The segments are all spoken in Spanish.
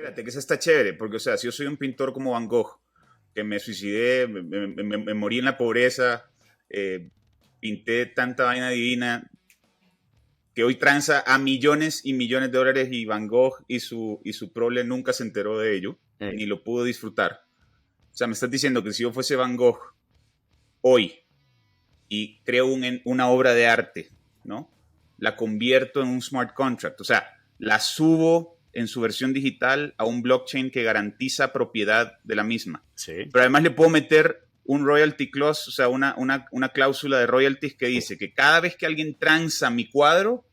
Espérate, que eso está chévere, porque, o sea, si yo soy un pintor como Van Gogh, que me suicidé, me morí en la pobreza, eh, pinté tanta vaina divina, que hoy tranza a millones y millones de dólares y Van Gogh y su prole nunca se enteró de ello, Eh, ni lo pudo disfrutar. O sea, me estás diciendo que si yo fuese Van Gogh hoy y creo una obra de arte, ¿no? La convierto en un smart contract, o sea, la subo en su versión digital a un blockchain que garantiza propiedad de la misma. sí. Pero además le puedo meter un royalty clause, o sea, una cláusula de royalties que dice que cada vez que alguien transa mi cuadro,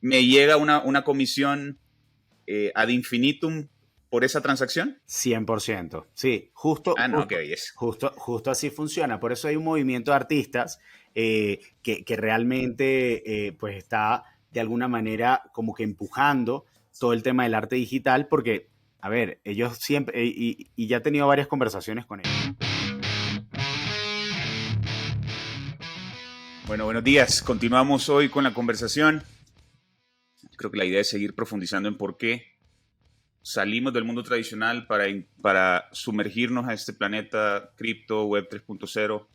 me llega una comisión ad infinitum por esa transacción. 100%. Sí, justo, Ah, no, qué justo, belleza. justo, justo así funciona. Por eso hay un movimiento de artistas que realmente pues está de alguna manera como que empujando todo el tema del arte digital porque, a ver, ellos siempre, y ya he tenido varias conversaciones con ellos. Bueno, buenos días. Continuamos hoy con la conversación. Creo que la idea es seguir profundizando en por qué salimos del mundo tradicional para sumergirnos a este planeta cripto, web 3.0.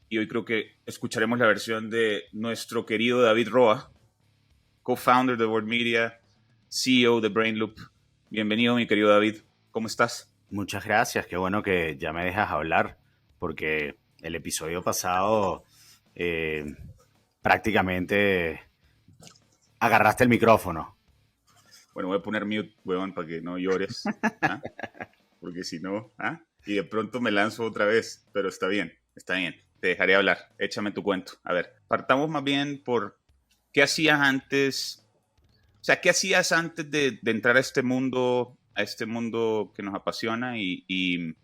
Y hoy creo que escucharemos la versión de nuestro querido David Roa, co-founder de World Media, CEO de Brainloop. Bienvenido, mi querido David. ¿Cómo estás? Muchas gracias, qué bueno que ya me dejas hablar, porque el episodio pasado eh, prácticamente agarraste el micrófono. Bueno, voy a poner mute, huevón, para que no llores. ¿Ah? Porque si no, ¿ah? Y de pronto me lanzo otra vez, pero está bien, está bien. Te dejaré hablar. Échame tu cuento. A ver, partamos más bien por qué hacías antes. O sea, ¿qué hacías antes de entrar a este mundo que nos apasiona? Y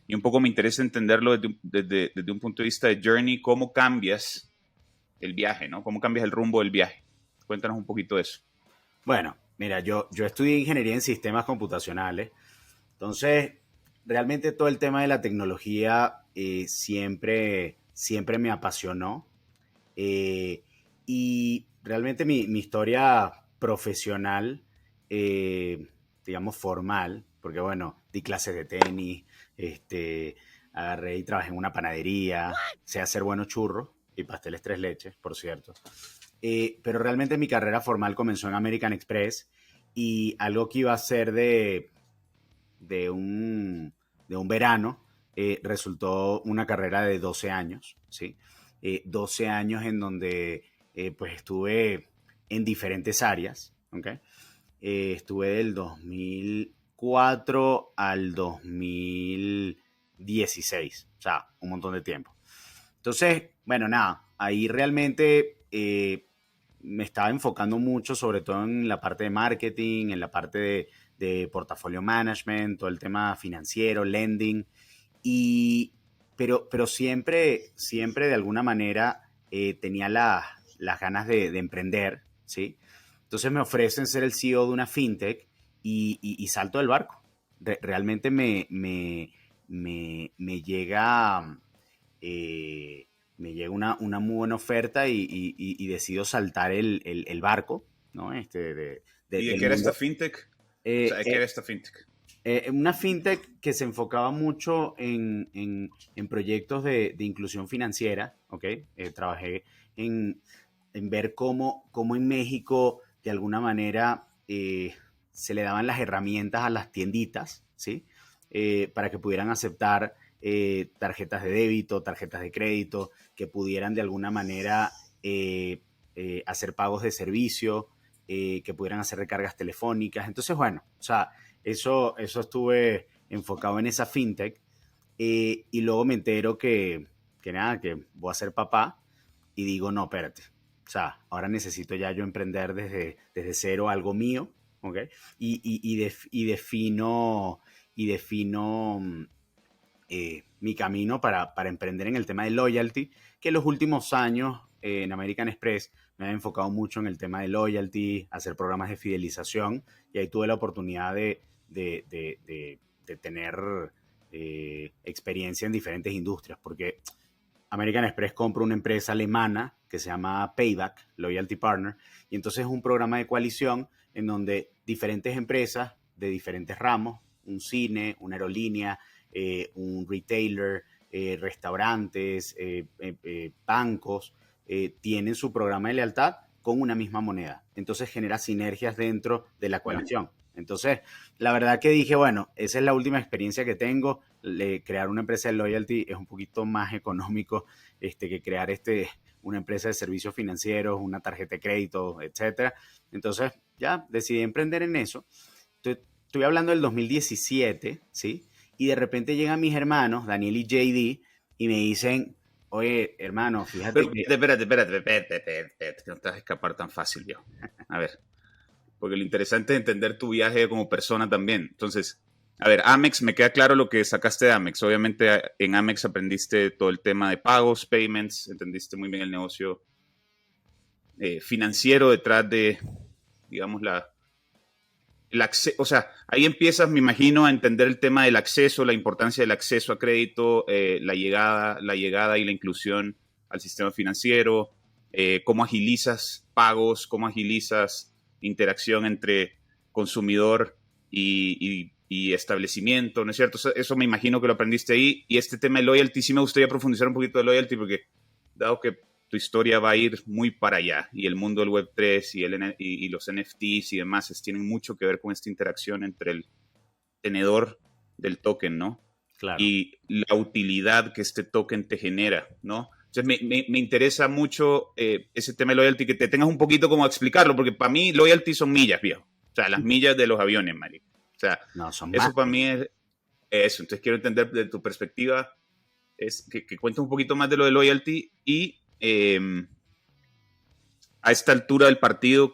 un poco me interesa entenderlo desde un punto de vista de journey, cómo cambias el viaje, ¿no? ¿Cómo cambias el rumbo del viaje? Cuéntanos un poquito de eso. Bueno, mira, yo estudié ingeniería en sistemas computacionales, entonces realmente todo el tema de la tecnología siempre me apasionó. eh, y realmente mi historia profesional, eh, digamos formal, porque bueno, di clases de tenis, este, agarré y trabajé en una panadería, sé hacer buenos churros y pasteles tres leches, por cierto. Pero realmente mi carrera formal comenzó en American Express y algo que iba a ser de, un, de un verano resultó una carrera de 12 años, ¿sí? 12 años en donde pues estuve en diferentes áreas, ¿ok? Estuve del 2004 al 2016, o sea, un montón de tiempo. Entonces, bueno, nada, ahí realmente me estaba enfocando mucho, sobre todo en la parte de marketing, en la parte de portafolio management, todo el tema financiero, lending, y, pero siempre de alguna manera tenía las ganas de emprender, ¿sí? Entonces me ofrecen ser el CEO de una fintech y salto del barco. Realmente me llega me llega una muy buena oferta y decido saltar el barco, ¿no? ¿Y de Del qué era esta mundo. fintech? O sea, Eh, ¿de qué era eh, esta fintech? una fintech que se enfocaba mucho en proyectos de inclusión financiera, ¿ok? Trabajé en, en ver cómo en México, de alguna manera, se le daban las herramientas a las tienditas, ¿sí? Para que pudieran aceptar tarjetas de débito, tarjetas de crédito, que pudieran de alguna manera hacer pagos de servicio, que pudieran hacer recargas telefónicas. Entonces, bueno, o sea, eso estuve enfocado en esa fintech y luego me entero que nada, que voy a ser papá y digo, no, espérate. O sea, ahora necesito ya yo emprender desde cero algo mío, ¿ok? Y defino mi camino para emprender en el tema de loyalty, que en los últimos años en American Express me he enfocado mucho en el tema de loyalty, hacer programas de fidelización, y ahí tuve la oportunidad de tener experiencia en diferentes industrias, porque American Express compra una empresa alemana que se llama Payback, Loyalty Partner, y entonces es un programa de coalición en donde diferentes empresas de diferentes ramos, un cine, una aerolínea, un retailer, restaurantes, bancos, tienen su programa de lealtad con una misma moneda. Entonces genera sinergias dentro de la coalición. Entonces, la verdad que dije, bueno, esa es la última experiencia que tengo. Crear una empresa de loyalty es un poquito más económico que crear una empresa de servicios financieros, una tarjeta de crédito, etcétera. Entonces, ya decidí emprender en eso. Estoy hablando del 2017, ¿sí? Y de repente llegan mis hermanos, Daniel y JD, y me dicen, oye, hermano, fíjate Pero, que... espérate, que no te vas a escapar tan fácil, yo. A ver, porque lo interesante es entender tu viaje como persona también. Entonces, a ver, Amex, me queda claro lo que sacaste de Amex. Obviamente en Amex aprendiste todo el tema de pagos, payments, entendiste muy bien el negocio financiero detrás de, digamos, o sea, ahí empiezas, me imagino, a entender el tema del acceso, la importancia del acceso a crédito, la llegada y la inclusión al sistema financiero, cómo agilizas pagos, cómo agilizas interacción entre consumidor y establecimiento, ¿no es cierto? Eso me imagino que lo aprendiste ahí. Y este tema de loyalty, sí me gustaría profundizar un poquito de loyalty porque dado que tu historia va a ir muy para allá y el mundo del Web3 y los NFTs y demás tienen mucho que ver con esta interacción entre el tenedor del token, ¿no? Claro. Y la utilidad que este token te genera, ¿no? Entonces me interesa mucho ese tema de loyalty, que te tengas un poquito como a explicarlo, porque para mí loyalty son millas, viejo. O sea, las millas de los aviones, marico. O sea, No, son más. eso para mí es eso. Entonces quiero entender de tu perspectiva, es que cuentes un poquito más de lo de loyalty y a esta altura del partido,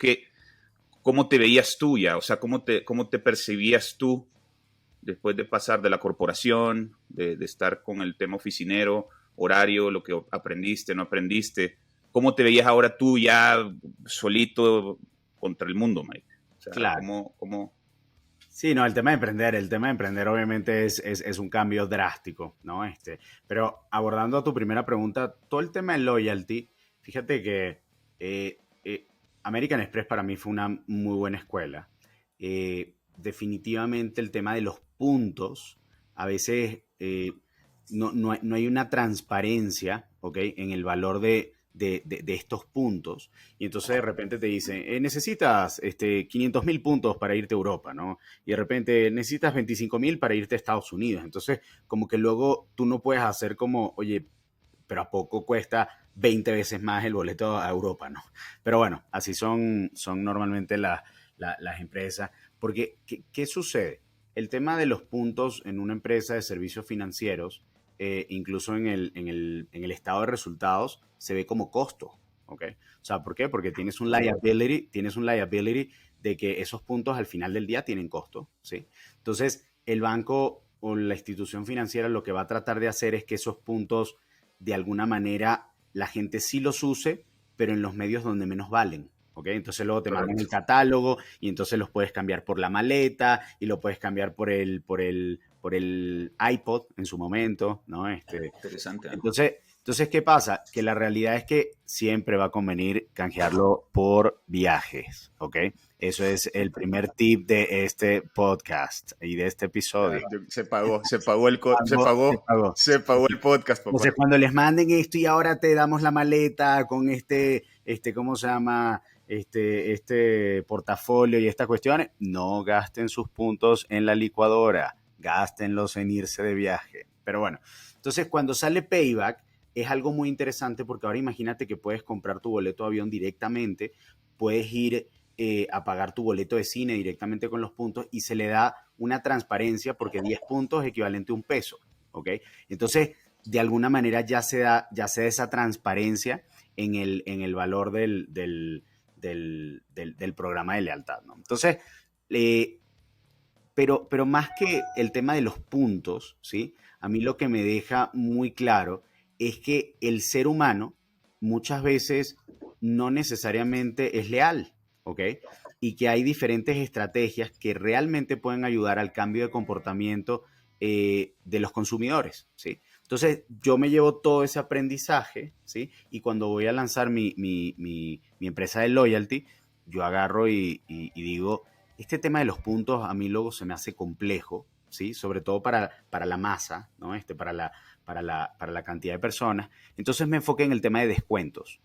¿cómo te veías tú ya? O sea, ¿cómo te percibías tú después de pasar de la corporación, de estar con el tema oficinero, horario, lo que aprendiste, no aprendiste? ¿Cómo te veías ahora tú ya solito contra el mundo, Mike? O sea, Claro. ¿cómo? Sí, no, el tema de emprender obviamente es un cambio drástico, ¿no? Pero abordando a tu primera pregunta, todo el tema de loyalty, fíjate que American Express para mí fue una muy buena escuela. Definitivamente el tema de los puntos, a veces no hay una transparencia, ¿ok? En el valor de estos puntos. Y entonces de repente te dicen, necesitas 500.000 puntos para irte a Europa, ¿no? Y de repente necesitas 25.000 para irte a Estados Unidos. Entonces, como que luego tú no puedes hacer como, oye, pero ¿a poco cuesta 20 veces más el boleto a Europa, no? Pero bueno, así son normalmente las empresas. Porque, ¿qué sucede? El tema de los puntos en una empresa de servicios financieros, incluso en el estado de resultados, se ve como costo, ¿ok? O sea, ¿por qué? Porque tienes un liability de que esos puntos al final del día tienen costo, ¿sí? Entonces, el banco o la institución financiera lo que va a tratar de hacer es que esos puntos, de alguna manera, la gente sí los use, pero en los medios donde menos valen, ¿ok? Entonces luego te mandan el catálogo y entonces los puedes cambiar por la maleta y lo puedes cambiar por el iPod en su momento, ¿no? Interesante, ¿no? Entonces, ¿qué pasa? Que la realidad es que siempre va a convenir canjearlo por viajes, ¿ok? Eso es el primer tip de este podcast y de este episodio. Se pagó, se pagó Se pagó. se pagó el podcast, Entonces, papá. cuando les manden esto y ahora te damos la maleta con ¿cómo se llama? Este portafolio y estas cuestiones, no gasten sus puntos en la licuadora, gástenlos en irse de viaje. Pero bueno, entonces cuando sale Payback es algo muy interesante porque ahora imagínate que puedes comprar tu boleto de avión directamente, puedes ir a pagar tu boleto de cine directamente con los puntos y se le da una transparencia porque 10 puntos es equivalente a un peso, ¿ok? Entonces, de alguna manera ya se da esa transparencia en el valor del programa de lealtad, ¿no? Entonces, pero más que el tema de los puntos, ¿sí? A mí lo que me deja muy claro es que el ser humano muchas veces no necesariamente es leal, ¿ok? Y que hay diferentes estrategias que realmente pueden ayudar al cambio de comportamiento de los consumidores, ¿sí? Entonces, yo me llevo todo ese aprendizaje, ¿sí? Y cuando voy a lanzar mi empresa de loyalty, yo agarro y digo, este tema de los puntos a mí luego se me hace complejo, ¿sí? Sobre todo para la masa, ¿no? Para la cantidad de personas. Entonces me enfoqué en el tema de descuentos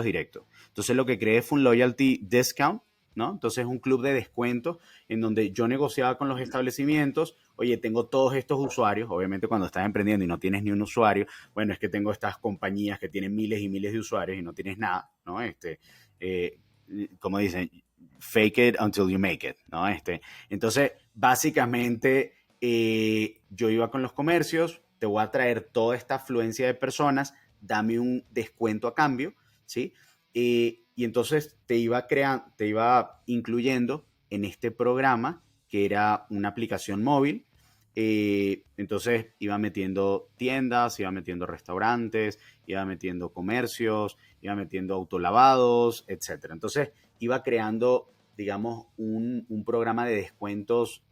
directos. Entonces lo que creé fue un loyalty discount, ¿no? Entonces un club de descuentos en donde yo negociaba con los establecimientos, oye, tengo todos estos usuarios, obviamente cuando estás emprendiendo y no tienes ni un usuario, bueno, es que tengo estas compañías que tienen miles y miles de usuarios y no tienes nada, ¿no? Eh, como dicen, fake it until you make it, ¿no? Entonces, básicamente, yo iba con los comercios, te voy a traer toda esta afluencia de personas, dame un descuento a cambio, ¿sí? Y entonces te iba incluyendo en este programa que era una aplicación móvil. Entonces iba metiendo tiendas, iba metiendo restaurantes, iba metiendo comercios, iba metiendo autolavados, etcétera. Entonces iba creando, digamos, un programa de descuentos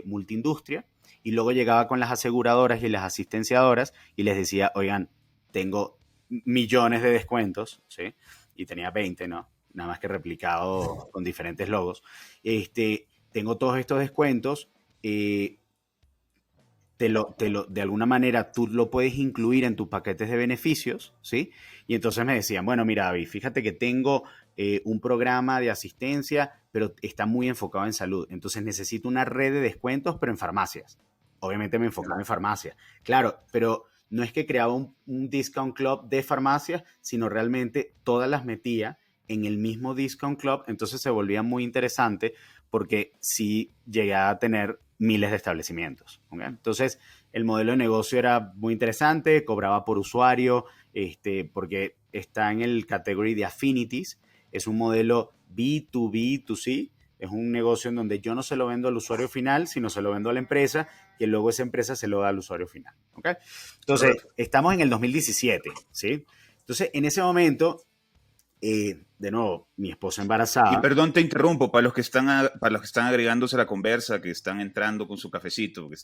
multiindustria y luego llegaba con las aseguradoras y las asistenciadoras y les decía, oigan, tengo millones de descuentos, ¿sí? Y tenía 20, ¿no? Nada más que replicado con diferentes logos. Tengo todos estos descuentos, eh, de alguna manera tú lo puedes incluir en tus paquetes de beneficios, ¿sí? Y entonces me decían, bueno, mira, David, fíjate que tengo un programa de asistencia, pero está muy enfocado en salud. Entonces necesito una red de descuentos, pero en farmacias. Obviamente me enfocaba en farmacias. Claro, pero no es que creaba un discount club de farmacias, sino realmente todas las metía en el mismo discount club. Entonces se volvía muy interesante porque sí llegué a tener miles de establecimientos. ¿Okay? Entonces, el modelo de negocio era muy interesante, cobraba por usuario, porque está en el category de affinities, es un modelo B2B2C, es un negocio en donde yo no se lo vendo al usuario final, sino se lo vendo a la empresa, que luego esa empresa se lo da al usuario final. ¿Okay? Entonces, estamos en el 2017, ¿sí? Entonces, en ese momento, de nuevo, mi esposa embarazada. Y perdón, te interrumpo, para los que están agregándose a la conversa, que están entrando con su cafecito, porque,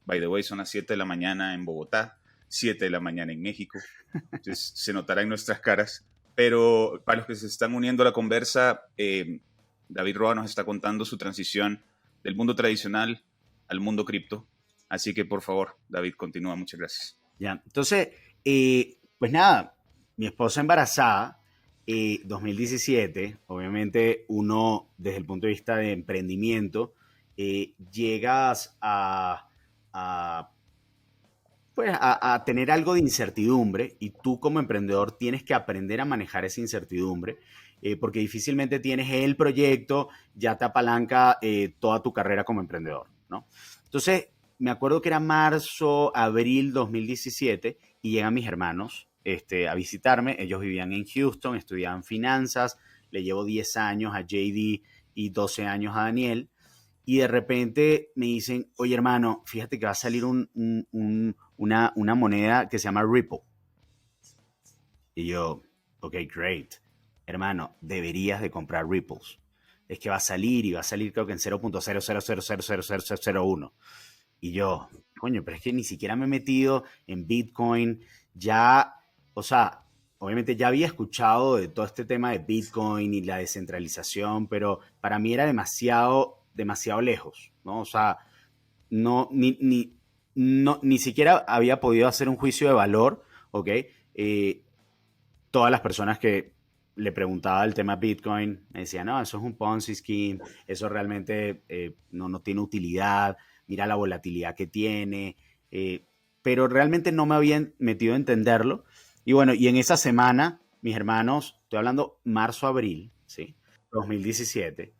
by the way, son las 7 de la mañana en Bogotá, 7 de la mañana en México, entonces se notará en nuestras caras, pero para los que se están uniendo a la conversa, David Roa nos está contando su transición del mundo tradicional al mundo cripto, así que por favor, David, continúa, muchas gracias. Ya, entonces, pues nada, mi esposa embarazada, 2017, obviamente uno desde el punto de vista de emprendimiento, llegas a, pues a tener algo de incertidumbre y tú como emprendedor tienes que aprender a manejar esa incertidumbre, porque difícilmente tienes el proyecto, ya te apalanca toda tu carrera como emprendedor, ¿no? Entonces, me acuerdo que era marzo, abril 2017 y llegan mis hermanos a visitarme. Ellos vivían en Houston, estudiaban finanzas, le llevo 10 años a JD y 12 años a Daniel. Y de repente me dicen, oye hermano, fíjate que va a salir una moneda que se llama Ripple. Y yo, ok, great. Hermano, deberías de comprar Ripples. Es que va a salir y va a salir creo que en 0.000000001. Y yo, coño, pero es que ni siquiera me he metido en Bitcoin. Ya, o sea, obviamente ya había escuchado de todo este tema de Bitcoin y la descentralización, pero para mí era demasiado, demasiado lejos, ¿no? O sea, no, ni siquiera había podido hacer un juicio de valor, ¿ok? Todas las personas que le preguntaba el tema Bitcoin me decían, no, eso es un Ponzi scheme, eso realmente no tiene utilidad, mira la volatilidad que tiene, pero realmente no me habían metido a entenderlo. Y bueno, y en esa semana, mis hermanos, estoy hablando marzo-abril, ¿sí? 2017,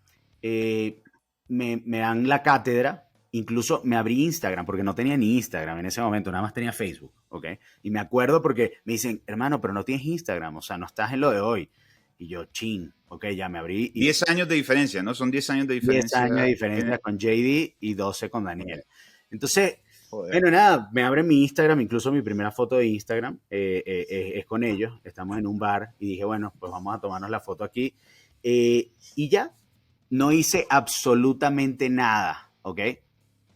me dan la cátedra, incluso me abrí Instagram, porque no tenía ni Instagram en ese momento, nada más tenía Facebook, ¿ok? Y me acuerdo porque me dicen, hermano, pero no tienes Instagram, o sea, no estás en lo de hoy. Y yo, chin, ok, ya me abrí. 10 años de diferencia, ¿no? Son 10 años de 10 diferencia. años de diferencia con JD y 12 con Daniel. Entonces, Joder. bueno, nada, me abre mi Instagram, incluso mi primera foto de Instagram es con ellos. Estamos en un bar y dije, bueno, pues vamos a tomarnos la foto aquí. Y ya, no hice absolutamente nada, ¿ok?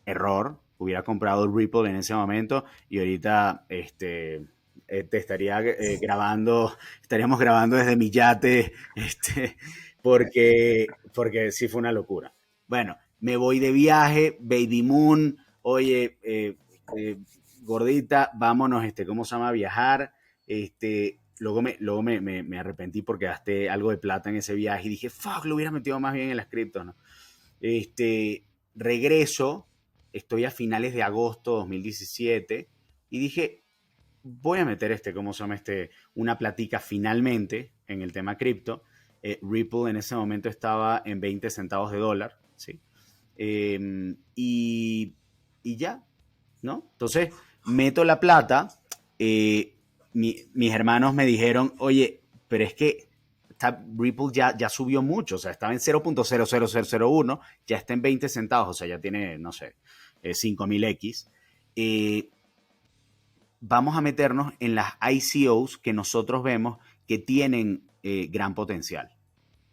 Error, hubiera comprado Ripple en ese momento y ahorita te estaría estaríamos grabando desde mi yate, porque sí fue una locura. Bueno, me voy de viaje, Baby Moon, oye, gordita, vámonos, ¿cómo se llama? A viajar. Luego me arrepentí porque gasté algo de plata en ese viaje y dije, fuck, lo hubiera metido más bien en las criptos, ¿no? Regreso, estoy a finales de agosto de 2017 y dije, voy a meter ¿cómo se llama? Una platica finalmente en el tema cripto. Ripple en ese momento estaba en 20 centavos de dólar, ¿sí? Y, y ya, ¿no? Entonces, meto la plata, mis hermanos me dijeron, oye, pero es que Ripple ya subió mucho, o sea, estaba en 0.00001, ya está en 20 centavos, o sea, ya tiene, no sé, 5000X. Vamos a meternos en las ICOs que nosotros vemos que tienen gran potencial.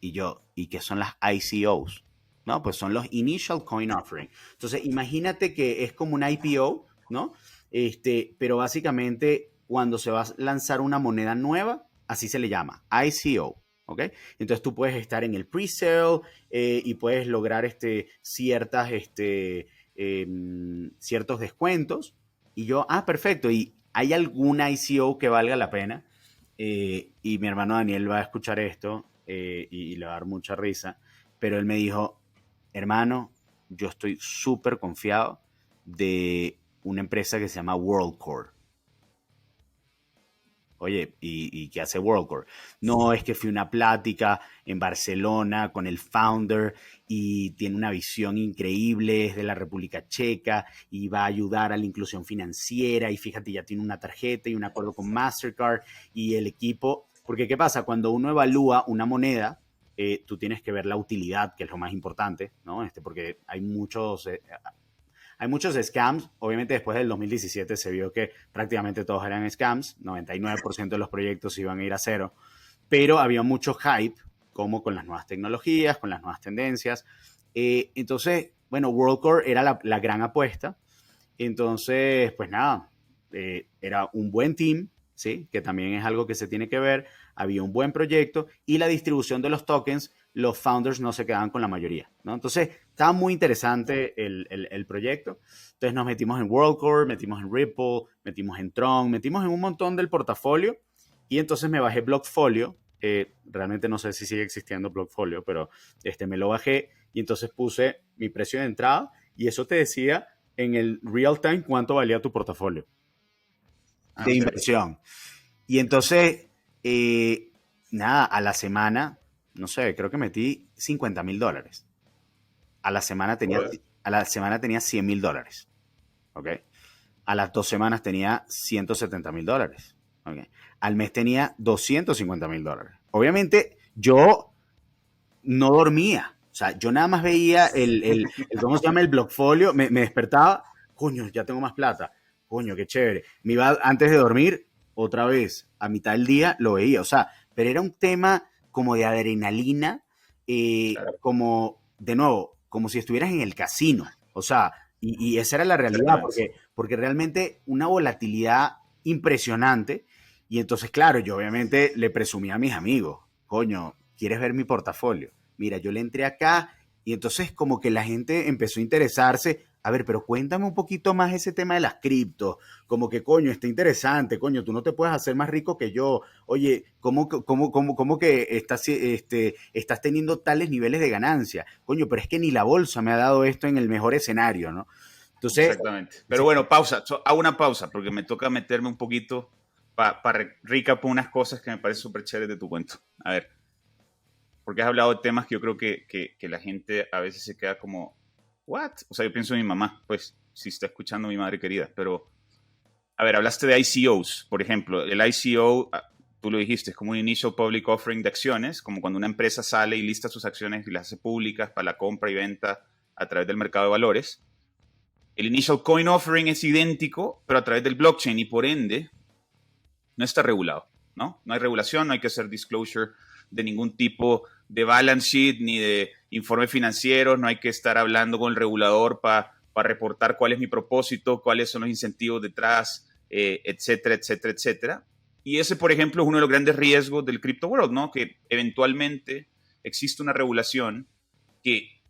¿Y qué son las ICOs? ¿No? Pues son los Initial Coin Offering. Entonces, imagínate que es como un IPO, ¿no? Pero básicamente, cuando se va a lanzar una moneda nueva, así se le llama, ICO. ¿Ok? Entonces tú puedes estar en el pre-sale y puedes lograr ciertos descuentos. Y yo, perfecto. ¿Y hay alguna ICO que valga la pena? Y mi hermano Daniel va a escuchar esto y le va a dar mucha risa, pero él me dijo, hermano, yo estoy súper confiado de una empresa que se llama WorldCore. Oye, ¿y qué hace WorldCore? No, es que fui a una plática en Barcelona con el founder y tiene una visión increíble, es de la República Checa y va a ayudar a la inclusión financiera y fíjate, ya tiene una tarjeta y un acuerdo con Mastercard y el equipo, porque ¿qué pasa? Cuando uno evalúa una moneda, tú tienes que ver la utilidad, que es lo más importante, ¿no? Porque hay muchos scams. Obviamente después del 2017 se vio que prácticamente todos eran scams. 99% de los proyectos iban a ir a cero. Pero había mucho hype, como con las nuevas tecnologías, con las nuevas tendencias. Entonces, bueno, WorldCore era la gran apuesta. Entonces, pues nada, era un buen team, ¿sí? Que también es algo que se tiene que ver. Había un buen proyecto y la distribución de los tokens, los founders no se quedaban con la mayoría, ¿no? Entonces, estaba muy interesante el proyecto. Entonces nos metimos en WorldCore, metimos en Ripple, metimos en Tron, metimos en un montón del portafolio y entonces me bajé Blockfolio. Realmente no sé si sigue existiendo Blockfolio, pero me lo bajé y entonces puse mi precio de entrada y eso te decía en el real time cuánto valía tu portafolio de inversión. Y entonces, nada, a la semana, no sé, creo que metí $50,000. A la semana tenía, a la semana tenía $100,000. ¿Ok? A las 2 semanas tenía $170,000. ¿Ok? Al mes tenía $250,000. Obviamente, yo no dormía. O sea, yo nada más veía ¿cómo se llama? El Blockfolio, me despertaba, coño, ya tengo más plata, coño, qué chévere. Me iba antes de dormir, otra vez, a mitad del día lo veía, o sea, pero era un tema como de adrenalina, como, de nuevo, como si estuvieras en el casino, o sea, y esa era la realidad, porque realmente una volatilidad impresionante, y entonces, claro, yo obviamente le presumía a mis amigos, coño, ¿quieres ver mi portafolio? Mira, yo le entré acá y entonces como que la gente empezó a interesarse, a ver, pero cuéntame un poquito más ese tema de las criptos, como que coño, está interesante, coño, tú no te puedes hacer más rico que yo, oye, ¿cómo que estás teniendo tales niveles de ganancia? Coño, pero es que ni la bolsa me ha dado esto en el mejor escenario, ¿no? Entonces, exactamente. Pero bueno, pausa, hago una pausa porque me toca meterme un poquito para recap unas cosas que me parecen súper chéveres de tu cuento. A ver, porque has hablado de temas que yo creo que la gente a veces se queda como, ¿what? O sea, yo pienso en mi mamá, pues, si está escuchando mi madre querida, pero, a ver, hablaste de ICOs, por ejemplo. El ICO, tú lo dijiste, es como un Initial Public Offering de acciones, como cuando una empresa sale y lista sus acciones y las hace públicas para la compra y venta a través del mercado de valores. El Initial Coin Offering es idéntico, pero a través del blockchain y por ende no está regulado, ¿no? No hay regulación, no hay que hacer disclosure de ningún tipo de balance sheet ni de informe financiero, no hay que estar hablando con el regulador para reportar cuál es mi propósito, cuáles son los incentivos detrás, etcétera, etcétera, etcétera. Y ese, por ejemplo, es uno de los grandes riesgos del crypto world, ¿no? Que eventualmente existe una regulación que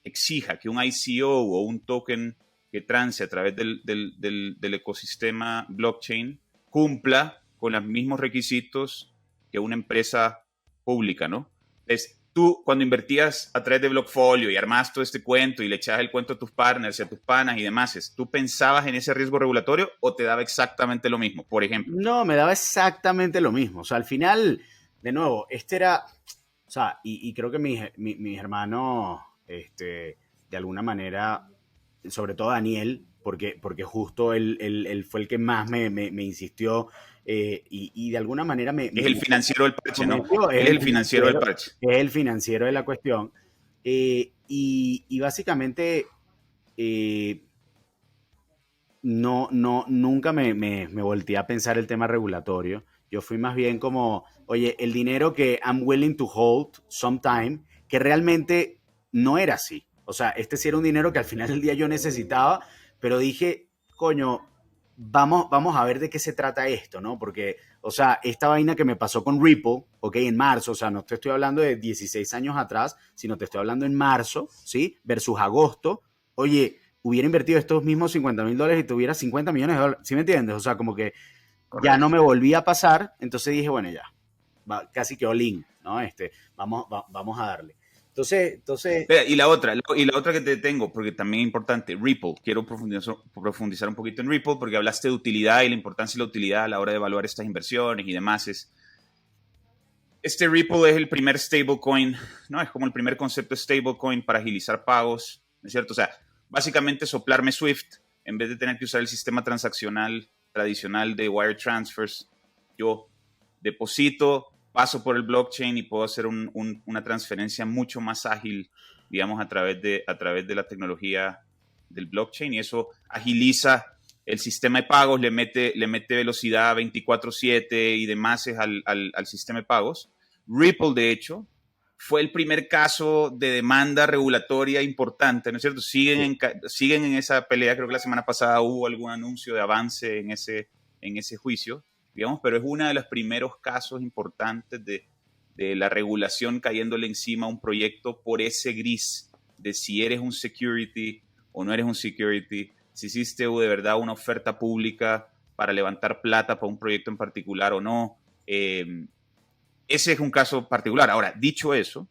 exija que un ICO o un token que transe a través del ecosistema blockchain cumpla con los mismos requisitos que una empresa pública, ¿no? Es, tú, cuando invertías a través de Blockfolio y armabas todo este cuento y le echabas el cuento a tus partners y a tus panas y demás, ¿tú pensabas en ese riesgo regulatorio o te daba exactamente lo mismo, por ejemplo? No, me daba exactamente lo mismo. O sea, al final, de nuevo, este era, o sea, y creo que mis hermanos, de alguna manera, sobre todo Daniel, porque justo él fue el que más me insistió y de alguna manera Es el financiero del parche, ¿no? cometió, Él es el financiero del parche. es el financiero de la cuestión. Y básicamente eh, nunca me volteé a pensar el tema regulatorio. Yo fui más bien como, oye, el dinero que I'm willing to hold sometime, que realmente no era así. O sea, este sí era un dinero que al final del día yo necesitaba, pero dije, coño, vamos a ver de qué se trata esto, ¿no? Porque, o sea, esta vaina que me pasó con Ripple, ok, en marzo, o sea, no te estoy hablando de 16 años atrás, sino te estoy hablando en marzo, ¿sí? Versus agosto. Oye, hubiera invertido estos mismos $50,000 y tuviera $50 millones, ¿sí me entiendes? O sea, como que ya no Correcto. me volvía a pasar, entonces dije, bueno, ya, casi que all in, ¿no? Vamos a darle. Entonces, Vea, y la otra que te tengo, porque también es importante, Ripple. Quiero profundizar un poquito en Ripple, porque hablaste de utilidad y la importancia de la utilidad a la hora de evaluar estas inversiones y demás. Este Ripple es el primer stablecoin, ¿no? Es como el primer concepto de stablecoin para agilizar pagos, ¿no es cierto? O sea, básicamente soplarme Swift, en vez de tener que usar el sistema transaccional tradicional de wire transfers, yo deposito, paso por el blockchain y puedo hacer una transferencia mucho más ágil, digamos, a través de la tecnología del blockchain, y eso agiliza el sistema de pagos, le mete velocidad 24/7 y demás al sistema de pagos. Ripple, de hecho, fue el primer caso de demanda regulatoria importante, ¿no es cierto? Siguen en esa pelea. Creo que la semana pasada hubo algún anuncio de avance en ese juicio, digamos, pero es uno de los primeros casos importantes de la regulación cayéndole encima a un proyecto por ese gris de si eres un security o no eres un security, si hiciste de verdad una oferta pública para levantar plata para un proyecto en particular o no. Ese es un caso particular. Ahora, dicho eso,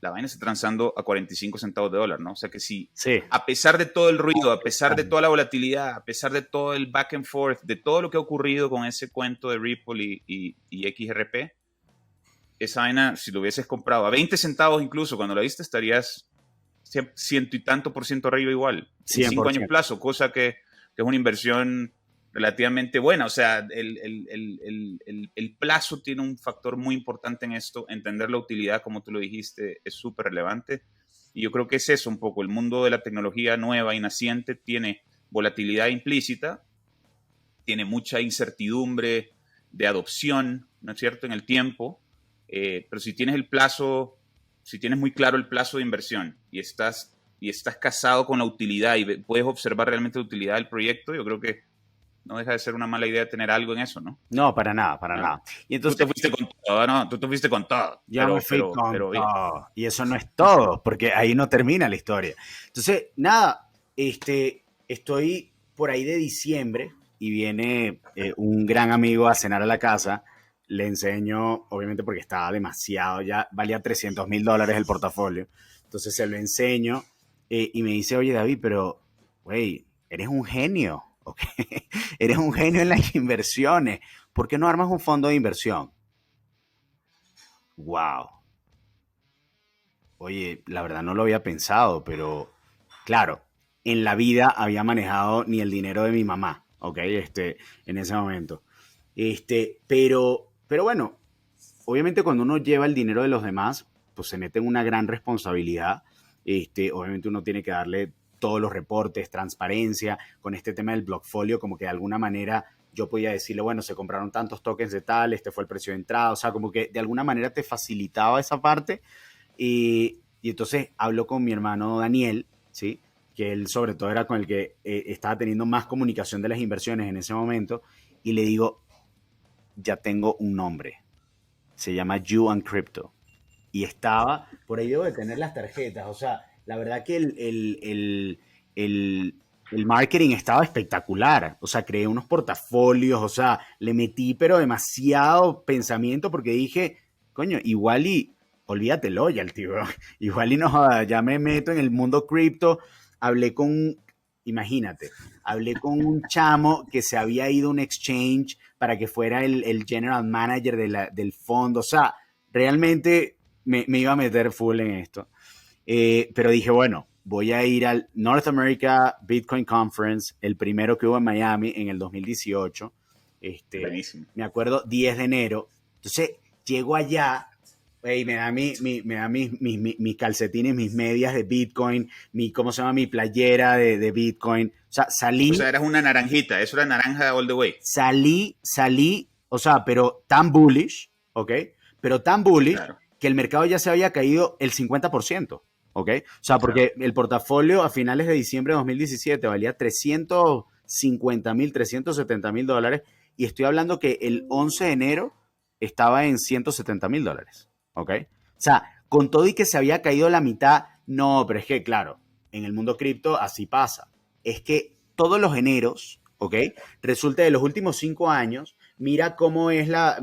la vaina está transando a 45 centavos de dólar, ¿no? O sea que si, sí. a pesar de todo el ruido, a pesar de toda la volatilidad, a pesar de todo el back and forth, de todo lo que ha ocurrido con ese cuento de Ripple y XRP, esa vaina, si lo hubieses comprado a 20 centavos incluso, cuando la viste, estarías ciento y tanto por ciento arriba igual, en 5 años 100%. plazo, cosa que es una inversión relativamente buena. O sea, el plazo tiene un factor muy importante en esto. Entender la utilidad, como tú lo dijiste, es súper relevante. Y yo creo que es eso un poco. El mundo de la tecnología nueva y naciente tiene volatilidad implícita, tiene mucha incertidumbre de adopción, ¿no es cierto?, en el tiempo. Pero si tienes el plazo, si tienes muy claro el plazo de inversión y estás casado con la utilidad y puedes observar realmente la utilidad del proyecto, yo creo que no deja de ser una mala idea tener algo en eso, ¿no? No, para nada, para ¿No? nada. Y Tú te entonces, fuiste con todo, ¿no? Tú te fuiste con todo, yo me fui con pero bien. todo. Y eso no es todo, porque ahí no termina la historia. Entonces, nada, estoy por ahí de diciembre y viene un gran amigo a cenar a la casa. Le enseño, obviamente porque estaba demasiado, ya valía $300,000 el portafolio. Entonces se lo enseño y me dice, oye David, pero, güey, eres un genio, ¿ok? Eres un genio en las inversiones. ¿Por qué no armas un fondo de inversión? Wow. Oye, la verdad no lo había pensado, pero claro, en la vida había manejado ni el dinero de mi mamá, ¿ok? En ese momento. Pero bueno, obviamente cuando uno lleva el dinero de los demás, pues se mete en una gran responsabilidad. Obviamente uno tiene que darle todos los reportes, transparencia, con este tema del blockfolio, como que de alguna manera yo podía decirle, bueno, se compraron tantos tokens de tal, este fue el precio de entrada, o sea, como que de alguna manera te facilitaba esa parte y entonces hablo con mi hermano Daniel, ¿sí? Que él sobre todo era con el que estaba teniendo más comunicación de las inversiones en ese momento, y le digo, ya tengo un nombre, se llama You and Crypto. Y estaba, por ahí debo de tener las tarjetas, o sea, la verdad que el marketing estaba espectacular. O sea, creé unos portafolios, o sea, le metí pero demasiado pensamiento porque dije, coño, igual y olvídate loyalty, bro. Igual y no, joda, ya me meto en el mundo cripto. Hablé con, imagínate, hablé con un chamo que se había ido a un exchange para que fuera el general manager del fondo. O sea, realmente me iba a meter full en esto. Pero dije, bueno, voy a ir al North America Bitcoin Conference, el primero que hubo en Miami en el 2018. Buenísimo. Me acuerdo, 10 de enero. Entonces, llego allá y me da, me da mis calcetines, mis medias de Bitcoin, ¿cómo se llama? Mi playera de Bitcoin. O sea, O sea, eras una naranjita, eso era naranja all the way. salí, o sea, pero tan bullish, ¿ok? Pero tan bullish Claro, que el mercado ya se había caído el 50%, ¿ok? O sea, claro. porque el portafolio a finales de diciembre de 2017 valía 350,000, $370,000 y estoy hablando que el 11 de enero estaba en $170,000, ¿ok? O sea, con todo y que se había caído la mitad, no, pero es que, claro, en el mundo cripto así pasa. Es que todos los eneros, ¿ok? Resulta de los últimos 5 años, mira cómo es la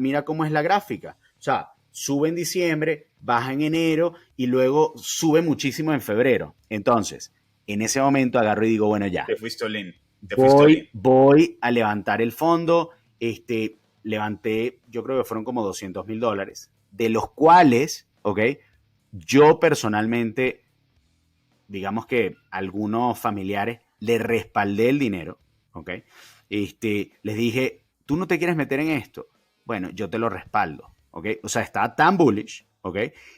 gráfica. O sea, sube en diciembre, baja en enero y luego sube muchísimo en febrero. Entonces, en ese momento agarro y digo, bueno, ya, Te fuiste all in. Te fuiste all in. voy a levantar el fondo. Levanté, yo creo que fueron como $200,000, de los cuales, ¿ok? Yo personalmente, digamos que algunos familiares le respaldé el dinero, ¿ok? Les dije, ¿tú no te quieres meter en esto? Bueno, yo te lo respaldo, ¿ok? O sea, está tan bullish, ¿ok?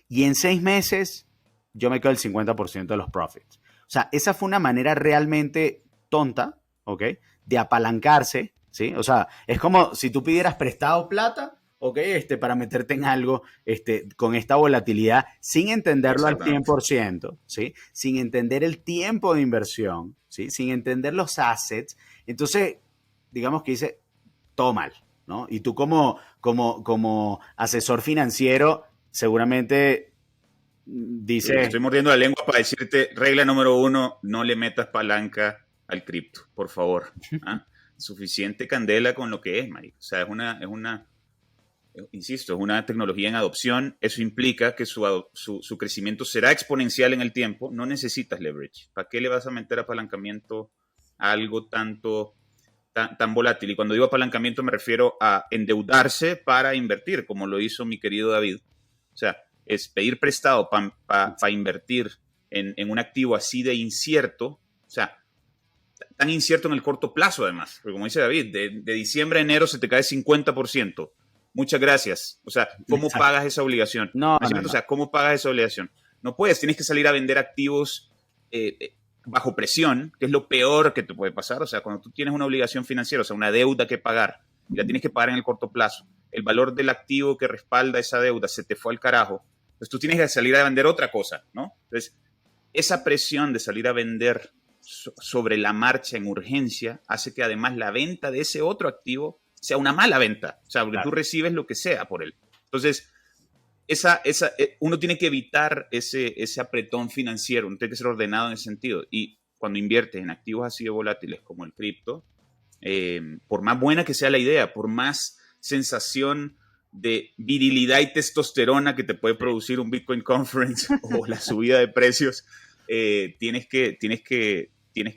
Y en 6 meses yo me quedo el 50% de los profits. O sea, esa fue una manera realmente tonta, ¿ok? De apalancarse, ¿sí? O sea, es como si tú pidieras prestado plata, ¿ok? Para meterte en algo con esta volatilidad sin entenderlo al cien Exactamente. por ciento, ¿sí? Sin entender el tiempo de inversión, ¿sí? Sin entender los assets. Entonces, digamos que dice, todo mal, ¿no? Y tú como asesor financiero, seguramente Sí, me dices, estoy mordiendo la lengua para decirte, regla número uno, no le metas palanca al cripto, por favor. ¿Ah? Suficiente candela con lo que es, marico. O sea, insisto, es una tecnología en adopción. Eso implica que su crecimiento será exponencial en el tiempo. No necesitas leverage. ¿Para qué le vas a meter apalancamiento a algo tan volátil? Y cuando digo apalancamiento me refiero a endeudarse para invertir, como lo hizo mi querido David. O sea, es pedir prestado para invertir en un activo así de incierto, o sea, tan incierto en el corto plazo además, porque como dice David, de diciembre a enero se te cae 50%. Muchas gracias. O sea, ¿cómo pagas esa obligación? no, ¿Me no, entiendes? O no. sea, ¿cómo pagas esa obligación? No puedes, tienes que salir a vender activos bajo presión, que es lo peor que te puede pasar. O sea, cuando tú tienes una obligación financiera, o sea, una deuda que pagar, y la tienes que pagar en el corto plazo, el valor del activo que respalda esa deuda se te fue al carajo, pues tú tienes que salir a vender otra cosa, ¿no? Entonces, esa presión de salir a vender sobre la marcha en urgencia hace que además la venta de ese otro activo sea una mala venta, o sea, porque tú Claro. recibes lo que sea por él. Entonces, uno tiene que evitar ese apretón financiero, uno tiene que ser ordenado en ese sentido. Y cuando inviertes en activos así de volátiles como el cripto, por más buena que sea la idea, por más sensación de virilidad y testosterona que te puede producir un Bitcoin Conference o la subida de precios, tienes que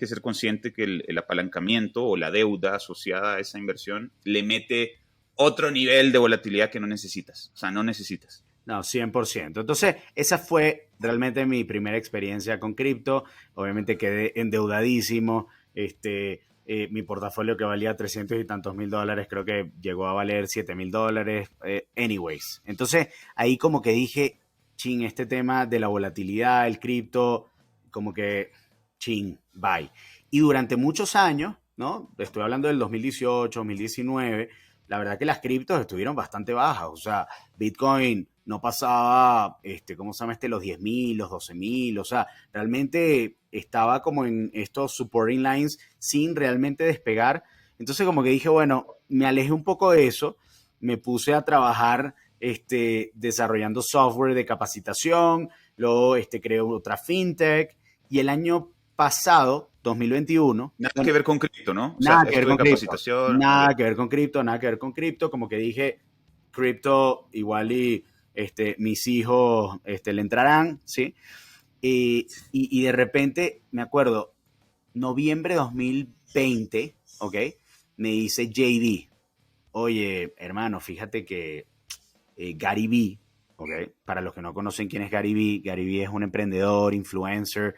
ser consciente que el apalancamiento o la deuda asociada a esa inversión le mete otro nivel de volatilidad que no necesitas. O sea, no necesitas. No, 100%. Entonces, esa fue realmente mi primera experiencia con cripto. Obviamente quedé endeudadísimo. Mi portafolio que valía 300 y tantos mil dólares, creo que llegó a valer $7,000. Anyways. Entonces, ahí como que dije, chin, este tema de la volatilidad, el cripto, como que, chin, bye. Y durante muchos años, ¿no? Estoy hablando del 2018, 2019, la verdad que las criptos estuvieron bastante bajas. O sea, Bitcoin no pasaba, ¿cómo se llama los 10,000, los 12,000? O sea, realmente estaba como en estos supporting lines sin realmente despegar. Entonces como que dije, bueno, me alejé un poco de eso, me puse a trabajar desarrollando software de capacitación, luego creé otra fintech Y el año pasado, 2021... Nada que ver con cripto, ¿no? O sea, Nada que ver esto de con cripto. capacitación. Nada que ver con cripto, nada que ver con cripto. Como que dije, cripto igual y mis hijos le entrarán, ¿sí? Y de repente, me acuerdo, noviembre de 2020, ¿ok? Me dice JD, oye, hermano, fíjate que Gary Vee, ¿ok? Para los que no conocen quién es Gary Vee es un emprendedor, influencer,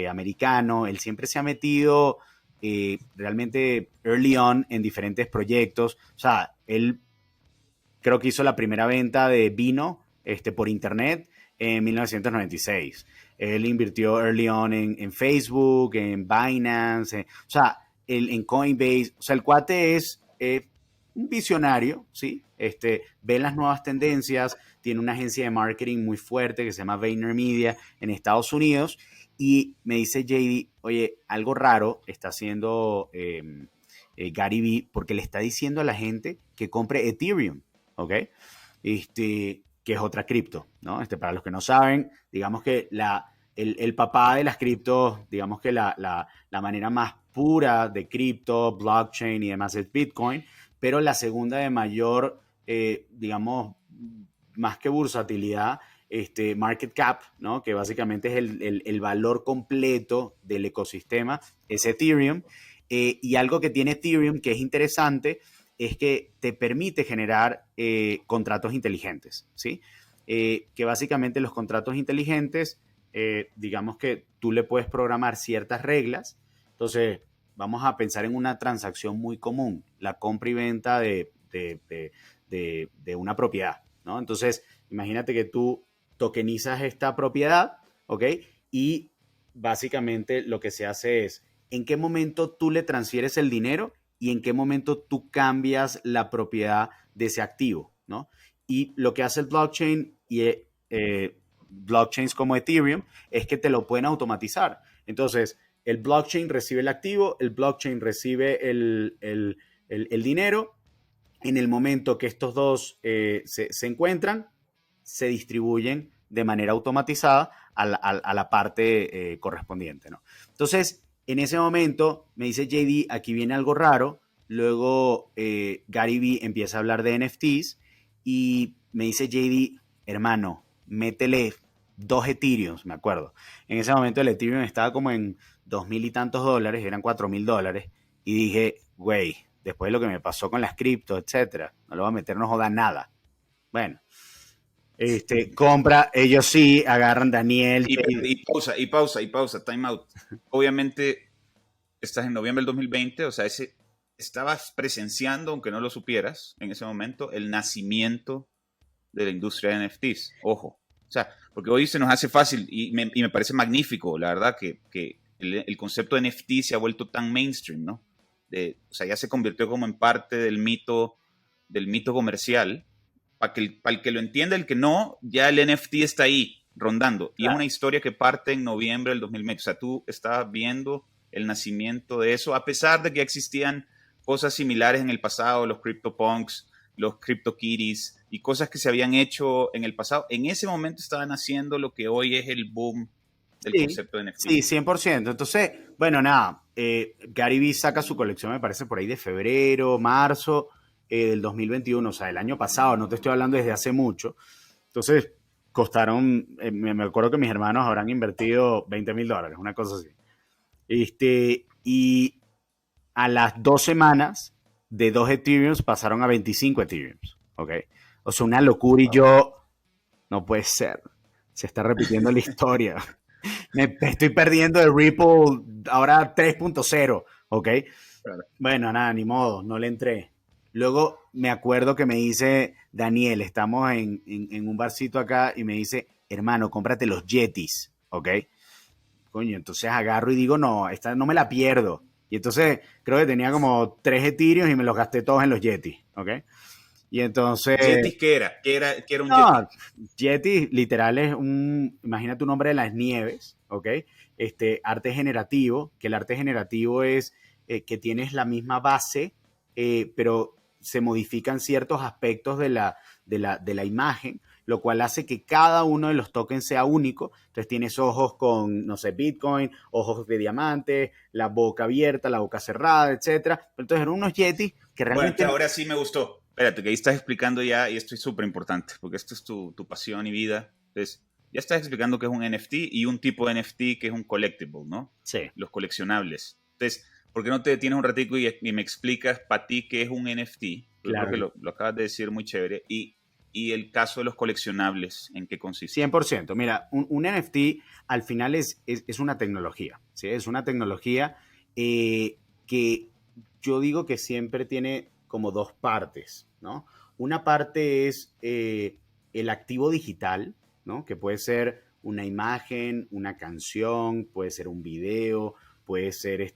americano. Él siempre se ha metido realmente early on en diferentes proyectos. O sea, él creo que hizo la primera venta de vino por internet en 1996. Él invirtió early on en Facebook, en Binance, o sea, en Coinbase. O sea, el cuate es un visionario, ¿sí? Ve las nuevas tendencias, tiene una agencia de marketing muy fuerte que se llama VaynerMedia en Estados Unidos. Y me dice JD, oye, algo raro está haciendo Gary Vee porque le está diciendo a la gente que compre Ethereum. ¿Ok? Que es otra cripto, ¿no? Para los que no saben, digamos que el papá de las criptos, digamos que la manera más pura de cripto, blockchain y demás es Bitcoin, pero la segunda de mayor, digamos, más que bursatilidad, market cap, ¿no? Que básicamente es el valor completo del ecosistema, es Ethereum. Y algo que tiene Ethereum que es interesante es que te permite generar contratos inteligentes, ¿sí? Que básicamente los contratos inteligentes, digamos que tú le puedes programar ciertas reglas. Entonces, vamos a pensar en una transacción muy común, la compra y venta de una propiedad, ¿no? Entonces, imagínate que tú tokenizas esta propiedad, ¿ok? Y básicamente lo que se hace es, ¿en qué momento tú le transfieres el dinero y en qué momento tú cambias la propiedad de ese activo, ¿no? Y lo que hace el blockchain y blockchains como Ethereum es que te lo pueden automatizar. Entonces, el blockchain recibe el activo, el blockchain recibe el dinero. En el momento que estos dos se encuentran, se distribuyen de manera automatizada a la parte correspondiente, ¿no? Entonces, en ese momento me dice JD, aquí viene algo raro. Luego Gary Vee empieza a hablar de NFTs y me dice JD, hermano, métele 2 Ethereum, me acuerdo. En ese momento el Ethereum estaba como en 2.000 y tantos dólares, eran 4.000 dólares. Y dije, güey, después de lo que me pasó con las criptos, etcétera, no lo va a meter, no joda nada. Bueno, compra, ellos sí, agarran Daniel. Y pausa, time out. Obviamente, estás en noviembre del 2020, o sea, estabas presenciando, aunque no lo supieras, en ese momento, el nacimiento de la industria de NFTs. Ojo. O sea, porque hoy se nos hace fácil y me parece magnífico, la verdad, que el concepto de NFT se ha vuelto tan mainstream, ¿no? O sea, ya se convirtió como en parte del mito comercial. Para el que lo entienda, el que no, ya el NFT está ahí, rondando. Y es una historia que parte en noviembre del 2020. O sea, tú estabas viendo el nacimiento de eso, a pesar de que existían cosas similares en el pasado, los CryptoPunks, los CryptoKitties y cosas que se habían hecho en el pasado. En ese momento estaban haciendo lo que hoy es el boom del Sí, concepto de NFT. sí, 100%. Entonces, bueno, nada, Gary Vee saca su colección, me parece, por ahí de febrero, marzo del 2021, o sea, el año pasado, no te estoy hablando desde hace mucho. Entonces, costaron, me acuerdo que mis hermanos habrán invertido $20,000, una cosa así. Y a las 2 semanas, de 2 Ethereums pasaron a 25 Ethereums, ¿ok? O sea, una locura y yo, no puede ser, se está repitiendo la historia. Me estoy perdiendo de Ripple ahora 3.0, ¿ok? Claro. Bueno, nada, ni modo, no le entré. Luego me acuerdo que me dice Daniel, estamos en un barcito acá y me dice, hermano, cómprate los Yetis, ¿ok? Coño, entonces agarro y digo, no, esta no me la pierdo. Y entonces creo que tenía como 3 Ethereum y me los gasté todos en los Yetis, ¿ok? Y entonces, ¿Yetis qué era? ¿Qué era un Yeti? no, Yeti literal es imagínate un hombre de las nieves, ¿ok? Arte generativo, que el arte generativo es que tienes la misma base, pero se modifican ciertos aspectos de la imagen, lo cual hace que cada uno de los tokens sea único. Entonces tienes ojos con, no sé, Bitcoin, ojos de diamante, la boca abierta, la boca cerrada, etcétera. Entonces eran unos Yetis que Bueno, realmente... ahora sí me gustó. Espérate, que ahí estás explicando ya, y esto es súper importante, porque esto es tu pasión y vida. Entonces, ya estás explicando que es un NFT y un tipo de NFT que es un collectible, ¿no? Sí. Los coleccionables. Entonces, ¿por qué no te detienes un ratico y me explicas para ti qué es un NFT? Yo creo que Claro. lo acabas de decir muy chévere. Y el caso de los coleccionables, ¿en qué consiste? 100%. Mira, un NFT al final es una tecnología, ¿sí? Es una tecnología que yo digo que siempre tiene como dos partes, ¿no? Una parte es el activo digital, ¿no? Que puede ser una imagen, una canción, puede ser un video, puede ser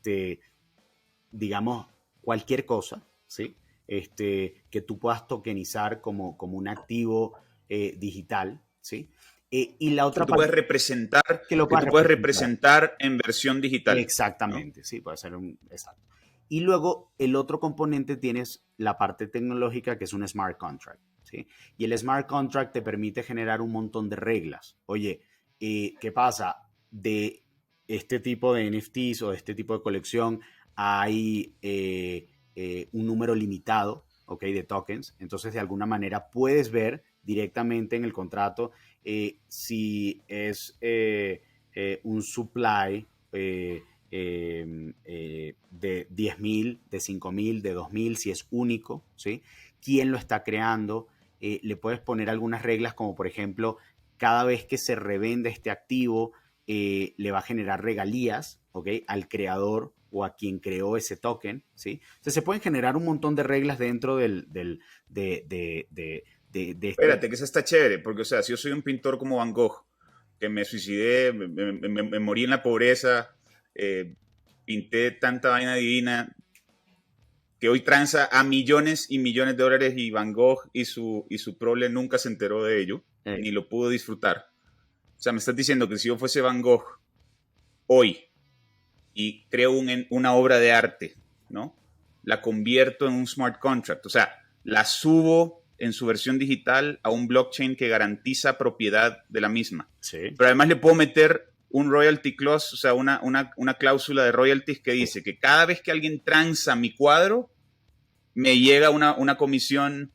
digamos, cualquier cosa, ¿sí? Que tú puedas tokenizar como un activo digital, ¿sí? Y la Que otra tú puedes parte, representar, que lo que puedas tú puedes representar. representar en versión digital, ¿no? Exactamente, sí, puede ser un... Exacto. Y luego el otro componente tienes la parte tecnológica que es un smart contract, ¿sí? Y el smart contract te permite generar un montón de reglas. Oye, ¿qué pasa? De este tipo de NFTs o de este tipo de colección hay un número limitado, ¿ok? De tokens. Entonces, de alguna manera puedes ver directamente en el contrato si es un supply de 10.000, de 5.000, de 2.000, si es único, ¿sí? ¿Quién lo está creando? Le puedes poner algunas reglas como, por ejemplo, cada vez que se revende este activo, le va a generar regalías, ¿ok? Al creador o a quien creó ese token, ¿sí? Entonces se pueden generar un montón de reglas dentro de este... Espérate, que eso está chévere, porque, o sea, si yo soy un pintor como Van Gogh, que me suicidé, me morí en la pobreza, pinté tanta vaina divina, que hoy tranza a millones y millones de dólares y Van Gogh y su prole nunca se enteró de ello, eh, ni lo pudo disfrutar. O sea, me estás diciendo que si yo fuese Van Gogh hoy y creo una obra de arte, ¿no? La convierto en un smart contract, o sea, la subo en su versión digital a un blockchain que garantiza propiedad de la misma. sí. Pero además le puedo meter un royalty clause, o sea, una cláusula de royalties que dice que cada vez que alguien transa mi cuadro, me llega una comisión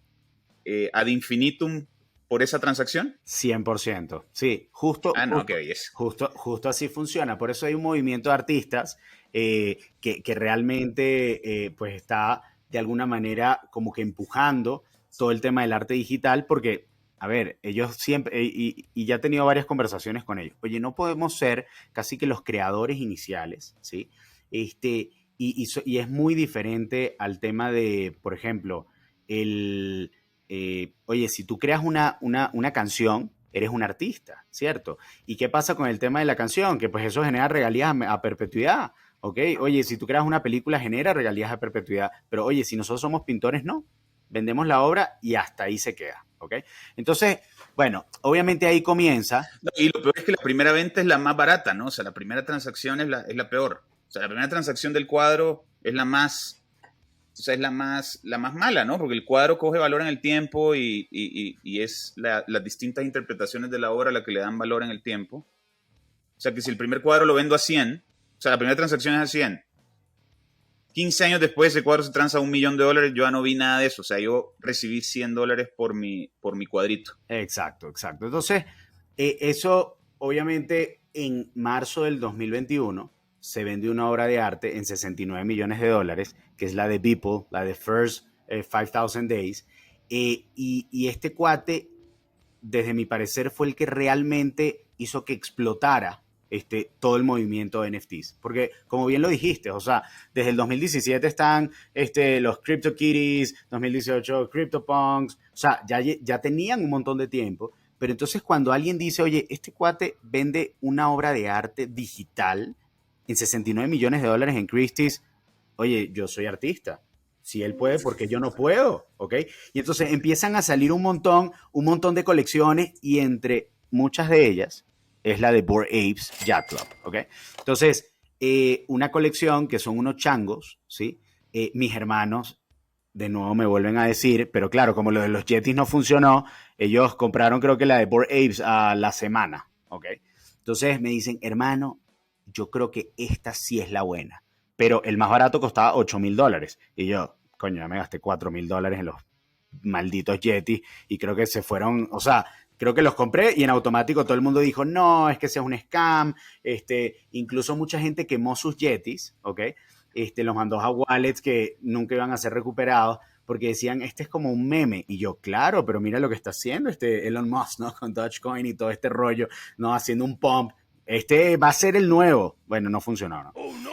ad infinitum por esa transacción. 100%. Sí, Ah, no, qué belleza. justo así funciona. Por eso hay un movimiento de artistas que realmente pues está de alguna manera como que empujando todo el tema del arte digital porque, a ver, ellos siempre, y ya he tenido varias conversaciones con ellos, oye, no podemos ser casi que los creadores iniciales, ¿sí? Y es muy diferente al tema de, por ejemplo, el oye, si tú creas una canción, eres un artista, ¿cierto? ¿Y qué pasa con el tema de la canción? Que pues eso genera regalías a perpetuidad, ¿ok? Oye, si tú creas una película, genera regalías a perpetuidad, pero oye, si nosotros somos pintores, no. Vendemos la obra y hasta ahí se queda, ¿ok? Entonces, bueno, obviamente ahí comienza. No, y lo peor es que la primera venta es la más barata, ¿no? O sea, la primera transacción es la peor. O sea, la primera transacción del cuadro es la más, o sea, es la más mala, ¿no? Porque el cuadro coge valor en el tiempo y es las distintas interpretaciones de la obra la que le dan valor en el tiempo. O sea, que si el primer cuadro lo vendo a 100, o sea, la primera transacción es a 100, 15 años después ese cuadro se transa a $1.000.000, yo ya no vi nada de eso. O sea, yo recibí $100 por mi cuadrito. Exacto, exacto. Entonces, eso obviamente en marzo del 2021 se vende una obra de arte en 69 millones de dólares, que es la de Beeple, la de First 5000 Days. Y este cuate, desde mi parecer, fue el que realmente hizo que explotara todo el movimiento de NFTs. Porque, como bien lo dijiste, o sea, desde el 2017 están los CryptoKitties, 2018 CryptoPunks, o sea, ya tenían un montón de tiempo. Pero entonces cuando alguien dice, oye, este cuate vende una obra de arte digital en 69 millones de dólares en Christie's, oye, yo soy artista. Si él puede, porque yo no puedo, ¿ok? Y entonces empiezan a salir un montón de colecciones y entre muchas de ellas es la de Bored Apes Yacht Club, ¿ok? Entonces, una colección que son unos changos, ¿sí? Mis hermanos de nuevo me vuelven a decir, pero claro, como lo de los Yetis no funcionó, ellos compraron creo que la de Bored Apes a la semana, ¿ok? Entonces me dicen, hermano, yo creo que esta sí es la buena, pero el más barato costaba $8,000 y yo, coño, ya me gasté $4,000 en los malditos Yetis y creo que se fueron, o sea, creo que los compré y en automático todo el mundo dijo, no, es que sea un scam, incluso mucha gente quemó sus Yetis, ¿ok? Los mandó a wallets que nunca iban a ser recuperados porque decían, este es como un meme. Y yo, claro, pero mira lo que está haciendo Elon Musk, ¿no? Con Dogecoin y todo este rollo, ¿no? Haciendo un pump. Este va a ser el nuevo. Bueno, no funcionó, ¿no? Oh, no.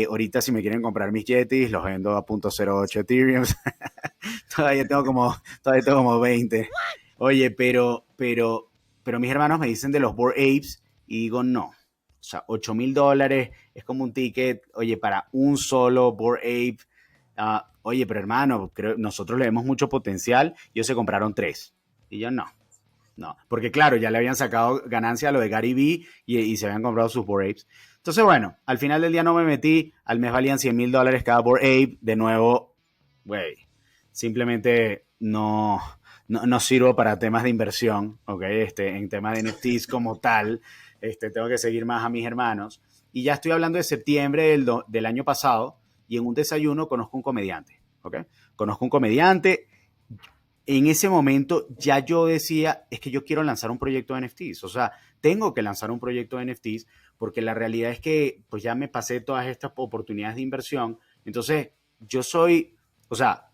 Ahorita si me quieren comprar mis Yetis, los vendo a .08 Ethereum. Todavía tengo como 20. Oye, pero mis hermanos me dicen de los Bored Apes y digo, no. O sea, $8,000 es como un ticket, oye, para un solo Bored Ape. Oye, pero hermano, nosotros le vemos mucho potencial. Ellos se compraron 3. Y yo no. Porque claro, ya le habían sacado ganancia a lo de Gary Vee y se habían comprado sus Bored Apes. Entonces, bueno, al final del día no me metí. Al mes valían $100,000 cada Bored Ape. De nuevo, güey, simplemente no sirvo para temas de inversión, ¿ok? En temas de NFTs como tal, tengo que seguir más a mis hermanos. Y ya estoy hablando de septiembre del año pasado y en un desayuno conozco un comediante, ¿ok? Conozco un comediante. En ese momento ya yo decía, es que yo quiero lanzar un proyecto de NFTs, o sea, tengo que lanzar un proyecto de NFTs porque la realidad es que pues ya me pasé todas estas oportunidades de inversión. Entonces, o sea,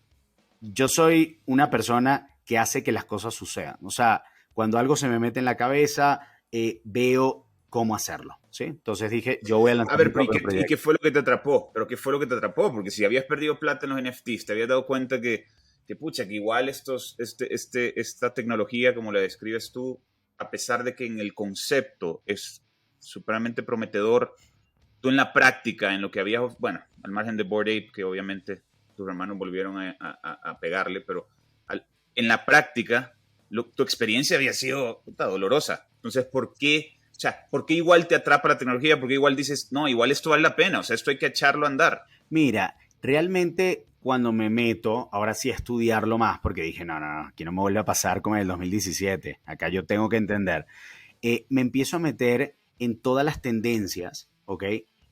yo soy una persona que hace que las cosas sucedan. O sea, cuando algo se me mete en la cabeza, veo cómo hacerlo, ¿sí? Entonces dije, yo voy a lanzar mi propio proyecto. ¿Y qué fue lo que te atrapó? ¿Pero qué fue lo que te atrapó? Porque si habías perdido plata en los NFTs, te habías dado cuenta que pucha, que igual esta tecnología, como la describes tú, a pesar de que en el concepto es supremamente prometedor, tú en la práctica, en lo que habías, bueno, al margen de Bored Ape, que obviamente tus hermanos volvieron a pegarle, pero en la práctica, tu experiencia había sido dolorosa. Entonces, ¿por qué igual te atrapa la tecnología? ¿Por qué igual dices, no, igual esto vale la pena? O sea, esto hay que echarlo a andar. Mira, realmente cuando me meto, ahora sí a estudiarlo más, porque dije, no, aquí no me vuelve a pasar como en el 2017. Acá yo tengo que entender. Me empiezo a meter en todas las tendencias, ¿ok?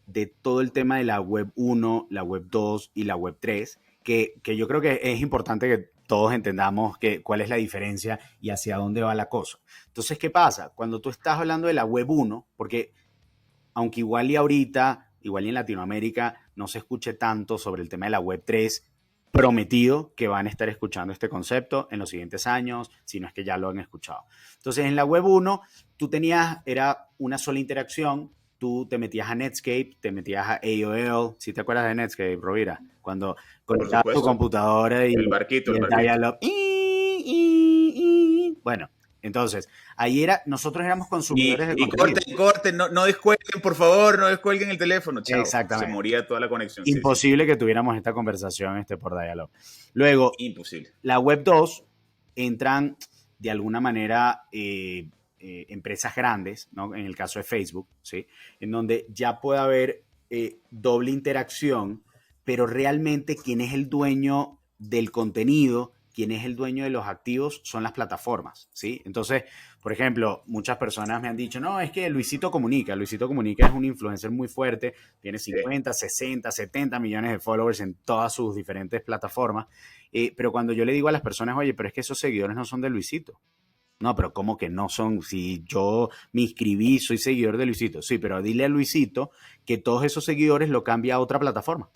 De todo el tema de la web 1, la web 2 y la web 3, que yo creo que es importante que todos entendamos cuál es la diferencia y hacia dónde va la cosa. Entonces, ¿qué pasa? Cuando tú estás hablando de la web 1, porque aunque igual y ahorita, igual y en Latinoamérica, no se escuche tanto sobre el tema de la web 3, prometido que van a estar escuchando este concepto en los siguientes años, si no es que ya lo han escuchado. Entonces, en la web 1, era una sola interacción, tú te metías a Netscape, te metías a AOL, si te acuerdas de Netscape, Rovira, cuando conectabas tu computadora y el barquito. dial-up. Bueno, entonces, nosotros éramos consumidores de contenido. Corte, no descuelguen, por favor, no descuelguen el teléfono, chao. Exactamente. Se moría toda la conexión. Imposible que tuviéramos esta conversación por diálogo. Luego, imposible. La web 2 entran de alguna manera empresas grandes, ¿no? En el caso de Facebook, ¿sí? En donde ya puede haber doble interacción, pero realmente quién es el dueño del contenido, quién es el dueño de los activos son las plataformas, ¿sí? Entonces, por ejemplo, muchas personas me han dicho, no, es que Luisito Comunica es un influencer muy fuerte, tiene 50, 60, 70 millones de followers en todas sus diferentes plataformas, pero cuando yo le digo a las personas, oye, pero es que esos seguidores no son de Luisito. No, pero ¿cómo que no son? Si yo me inscribí, soy seguidor de Luisito. Sí, pero dile a Luisito que todos esos seguidores lo cambia a otra plataforma.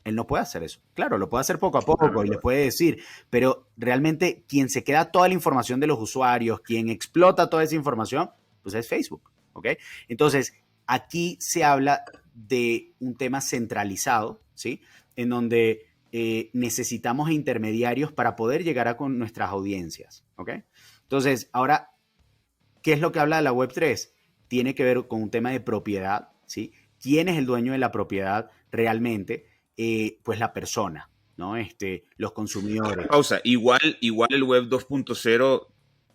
Él no puede hacer eso. Claro, lo puede hacer poco a poco y le puede decir, pero realmente quien se queda toda la información de los usuarios, quien explota toda esa información, pues es Facebook, ¿ok? Entonces, aquí se habla de un tema centralizado, ¿sí? En donde necesitamos intermediarios para poder llegar con nuestras audiencias, ¿ok? Entonces, ahora, ¿qué es lo que habla de la Web3? Tiene que ver con un tema de propiedad, ¿sí? ¿Quién es el dueño de la propiedad realmente? Pues la persona, ¿no? Los consumidores. Pausa. Igual el Web 2.0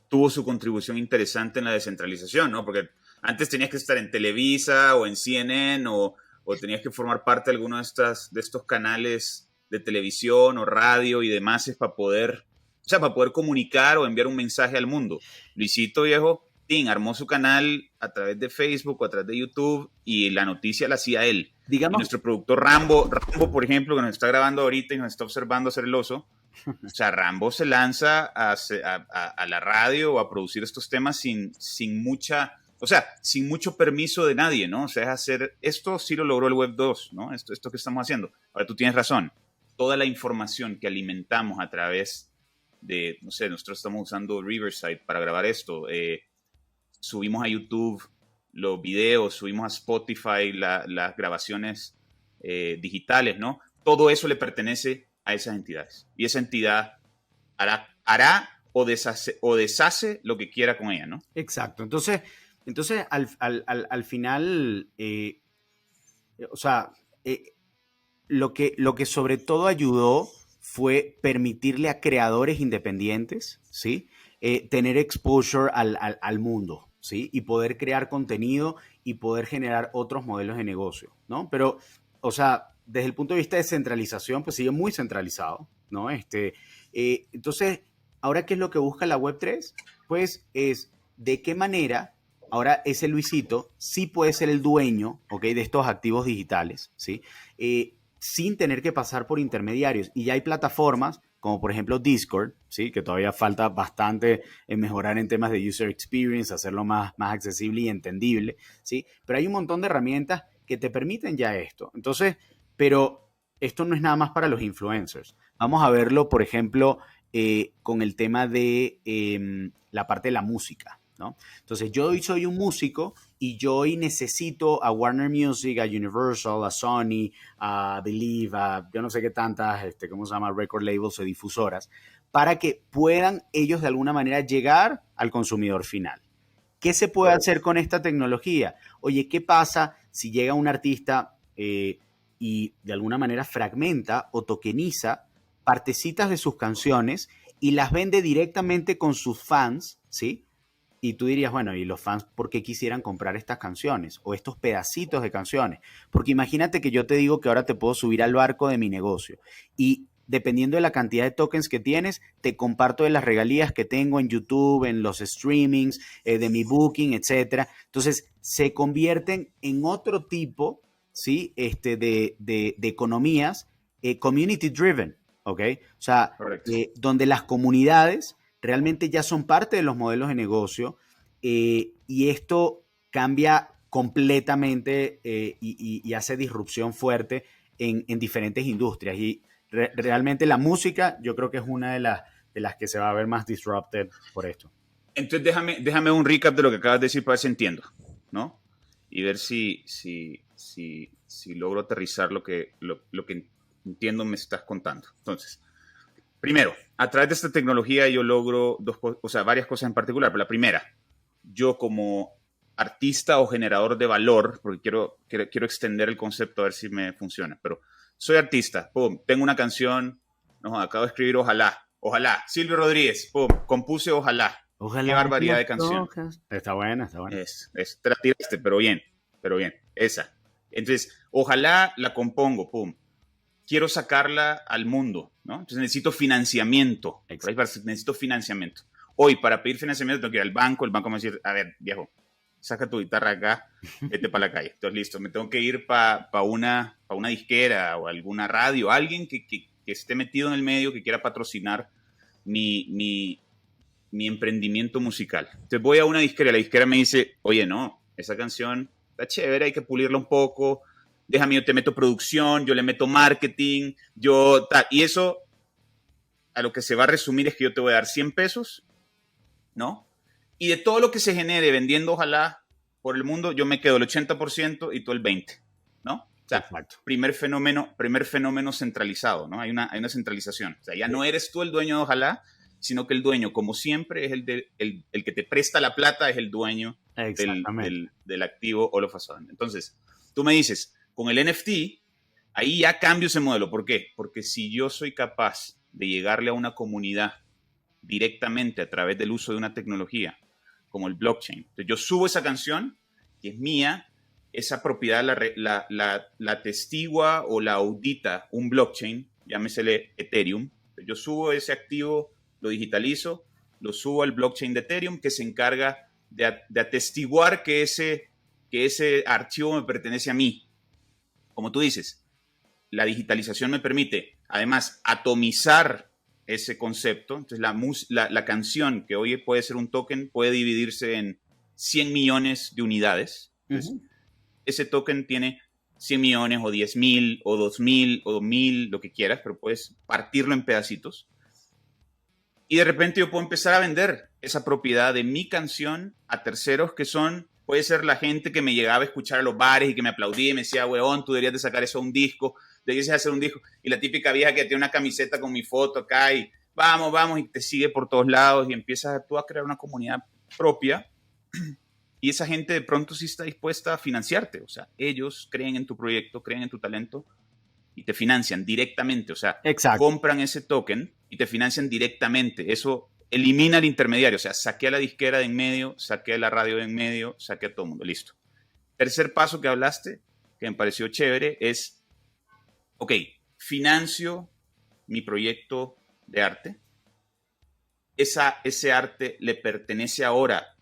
tuvo su contribución interesante en la descentralización, ¿no? Porque antes tenías que estar en Televisa o en CNN o tenías que formar parte de alguno de estos canales de televisión o radio y demás es para poder, o sea, para poder comunicar o enviar un mensaje al mundo. Luisito, viejo, armó su canal a través de Facebook o a través de YouTube y la noticia la hacía él. Digamos, y nuestro productor Rambo, por ejemplo, que nos está grabando ahorita y nos está observando hacer el oso, o sea, Rambo se lanza a la radio o a producir estos temas sin mucha, o sea, sin mucho permiso de nadie, ¿no? O sea, es hacer, esto sí lo logró el Web 2, ¿no? Esto que estamos haciendo. Ahora, tú tienes razón, toda la información que alimentamos a través de, no sé, nosotros estamos usando Riverside para grabar esto, subimos a YouTube los videos, subimos a Spotify las grabaciones digitales, ¿no? Todo eso le pertenece a esas entidades. Y esa entidad hará o deshace lo que quiera con ella, ¿no? Exacto. Entonces al final, o sea, lo que sobre todo ayudó fue permitirle a creadores independientes, ¿sí? Tener exposure al mundo, ¿sí? Y poder crear contenido y poder generar otros modelos de negocio, ¿no? Pero, o sea, desde el punto de vista de centralización, pues sigue muy centralizado, ¿no? Entonces, ¿ahora qué es lo que busca la Web3? Pues es de qué manera ahora ese Luisito sí puede ser el dueño, ¿ok? De estos activos digitales, ¿sí? Sin tener que pasar por intermediarios. Y ya hay plataformas como por ejemplo Discord, ¿sí? Que todavía falta bastante en mejorar en temas de user experience, hacerlo más accesible y entendible, ¿sí? Pero hay un montón de herramientas que te permiten ya esto. Entonces, pero esto no es nada más para los influencers. Vamos a verlo, por ejemplo, con el tema de la parte de la música, ¿no? Entonces, yo hoy soy un músico y yo hoy necesito a Warner Music, a Universal, a Sony, a Believe, a yo no sé qué tantas, ¿cómo se llama? Record labels o difusoras, para que puedan ellos de alguna manera llegar al consumidor final. ¿Qué se puede hacer con esta tecnología? Oye, ¿qué pasa si llega un artista y de alguna manera fragmenta o tokeniza partecitas de sus canciones y las vende directamente con sus fans, ¿sí? Y tú dirías, bueno, ¿y los fans por qué quisieran comprar estas canciones o estos pedacitos de canciones? Porque imagínate que yo te digo que ahora te puedo subir al barco de mi negocio y dependiendo de la cantidad de tokens que tienes, te comparto de las regalías que tengo en YouTube, en los streamings, de mi booking, etcétera. Entonces, se convierten en otro tipo, ¿sí? De economías community driven, ¿ok? O sea, donde las comunidades realmente ya son parte de los modelos de negocio y esto cambia completamente y hace disrupción fuerte en diferentes industrias. Y realmente la música yo creo que es una de las que se va a ver más disrupted por esto. Entonces déjame un recap de lo que acabas de decir para ver si entiendo, ¿no? Y ver si logro aterrizar lo que entiendo me estás contando. Entonces, primero, a través de esta tecnología yo logro varias cosas en particular. Pero la primera, yo como artista o generador de valor, porque quiero extender el concepto a ver si me funciona, pero soy artista, pum, tengo una canción, no, acabo de escribir Ojalá, Silvio Rodríguez, pum, compuse Ojalá. Qué barbaridad de canción. Está buena. Te la tiraste, pero bien, esa. Entonces, Ojalá la compongo, pum. Quiero sacarla al mundo, ¿no? Entonces necesito financiamiento. Necesito financiamiento. Hoy, para pedir financiamiento, tengo que ir al banco. El banco me va a decir, a ver, viejo, saca tu guitarra acá, vete para la calle. Entonces, listo, me tengo que ir para una disquera o alguna radio, alguien que esté metido en el medio, que quiera patrocinar mi emprendimiento musical. Entonces voy a una disquera, la disquera me dice, oye, no, esa canción está chévere, hay que pulirla un poco, déjame, yo te meto producción, yo le meto marketing, y eso a lo que se va a resumir es que yo te voy a dar 100 pesos, ¿no? Y de todo lo que se genere vendiendo Ojalá por el mundo, yo me quedo el 80% y tú el 20%, ¿no? O sea, exacto. Primer fenómeno centralizado, ¿no? Hay una centralización. O sea, ya no eres tú el dueño de Ojalá, sino que el dueño, como siempre, es el que te presta la plata, es el dueño del activo o lo fasado. Entonces, tú me dices, con el NFT, ahí ya cambio ese modelo. ¿Por qué? Porque si yo soy capaz de llegarle a una comunidad directamente a través del uso de una tecnología como el blockchain, entonces yo subo esa canción, que es mía, esa propiedad la atestigua o la audita un blockchain, llámesele Ethereum. Yo subo ese activo, lo digitalizo, lo subo al blockchain de Ethereum, que se encarga de atestiguar que ese archivo me pertenece a mí. Como tú dices, la digitalización me permite, además, atomizar ese concepto. Entonces, la canción, que hoy puede ser un token, puede dividirse en 100 millones de unidades. Entonces, ese token tiene 100 millones o 10,000 o 2,000 o 2,000, lo que quieras, pero puedes partirlo en pedacitos. Y de repente yo puedo empezar a vender esa propiedad de mi canción a terceros que puede ser la gente que me llegaba a escuchar a los bares y que me aplaudía y me decía, weón, tú deberías de sacar eso a un disco, deberías de hacer un disco. Y la típica vieja que tiene una camiseta con mi foto acá y vamos, vamos, y te sigue por todos lados y empiezas tú a crear una comunidad propia. Y esa gente de pronto sí está dispuesta a financiarte. O sea, ellos creen en tu proyecto, creen en tu talento y te financian directamente. O sea, Exacto. compran ese token y te financian directamente. Eso elimina al intermediario. O sea, saqué a la disquera de en medio, saqué a la radio de en medio, saqué a todo el mundo. Listo. Tercer paso que hablaste, que me pareció chévere, es, ok, financio mi proyecto de arte. Ese arte le pertenece ahora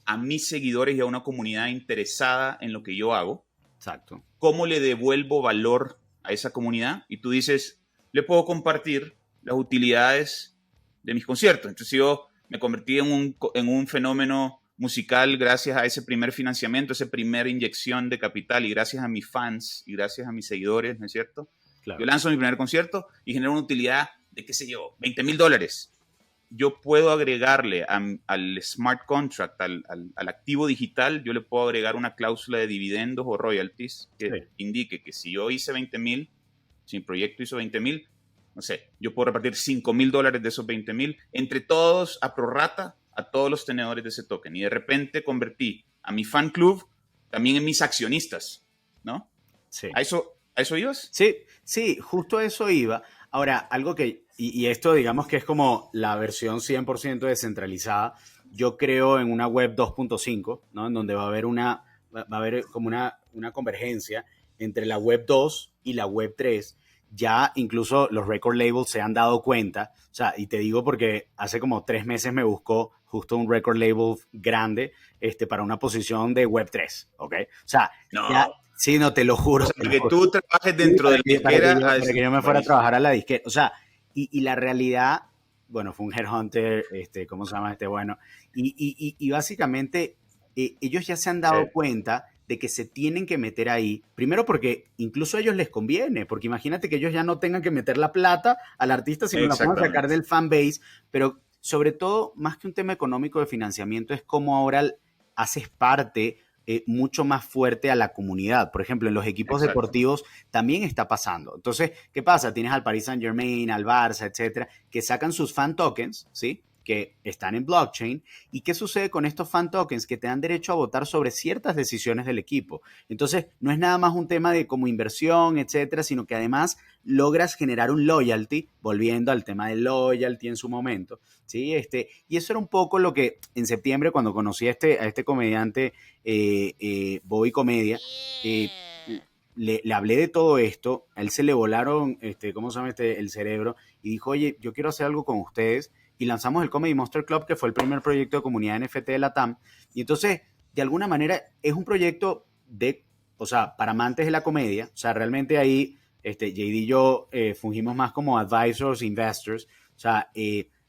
a mis seguidores y a una comunidad interesada en lo que yo hago. Exacto. ¿Cómo le devuelvo valor a esa comunidad? Y tú dices, le puedo compartir las utilidades de mis conciertos. Entonces yo me convertí en un fenómeno musical gracias a ese primer financiamiento, esa primera inyección de capital y gracias a mis fans y gracias a mis seguidores, ¿no es cierto? Claro. Yo lanzo mi primer concierto y genero una utilidad de, qué sé yo, $20,000. Yo puedo agregarle al smart contract, al activo digital, yo le puedo agregar una cláusula de dividendos o royalties que indique que si yo hice 20,000, si mi proyecto hizo 20,000, no sé, yo puedo repartir $5,000 de esos 20,000 entre todos a prorrata a todos los tenedores de ese token. Y de repente convertí a mi fan club también en mis accionistas, ¿no? Sí. ¿A eso ibas? Sí, justo a eso iba. Ahora, algo que, y esto digamos que es como la versión 100% descentralizada, yo creo en una web 2.5, ¿no? En donde va a haber como una convergencia entre la web 2 y la web 3. Ya incluso los record labels se han dado cuenta, o sea, y te digo porque hace como 3 meses me buscó justo un record label grande para una posición de web 3, ¿ok? O sea, no. Ya, sí, no, te lo juro. O sea, para que tú trabajes dentro de la disquera. Para que yo me fuera a trabajar a la disquera. O sea, y la realidad, bueno, fue un headhunter, ¿cómo se llama? Bueno, y básicamente ellos ya se han dado cuenta de que se tienen que meter ahí, primero porque incluso a ellos les conviene, porque imagínate que ellos ya no tengan que meter la plata al artista, sino la puedan sacar del fanbase, pero sobre todo, más que un tema económico de financiamiento, es cómo ahora haces parte mucho más fuerte a la comunidad. Por ejemplo, en los equipos deportivos también está pasando. Entonces, ¿qué pasa? Tienes al Paris Saint-Germain, al Barça, etcétera, que sacan sus fan tokens, ¿sí? Que están en blockchain. ¿Y qué sucede con estos fan tokens? Que te dan derecho a votar sobre ciertas decisiones del equipo. Entonces, no es nada más un tema de como inversión, etcétera, sino que además logras generar un loyalty, volviendo al tema del loyalty en su momento, ¿sí? Y eso era un poco lo que en septiembre, cuando conocí a este comediante, Bobby Comedia, le hablé de todo esto, a él se le volaron, ¿cómo se llama el cerebro? Y dijo, oye, yo quiero hacer algo con ustedes, y lanzamos el Comedy Monster Club, que fue el primer proyecto de comunidad NFT de la TAM, y entonces, de alguna manera, es un proyecto o sea, para amantes de la comedia, o sea, realmente ahí, JD y yo fungimos más como advisors, investors, o sea,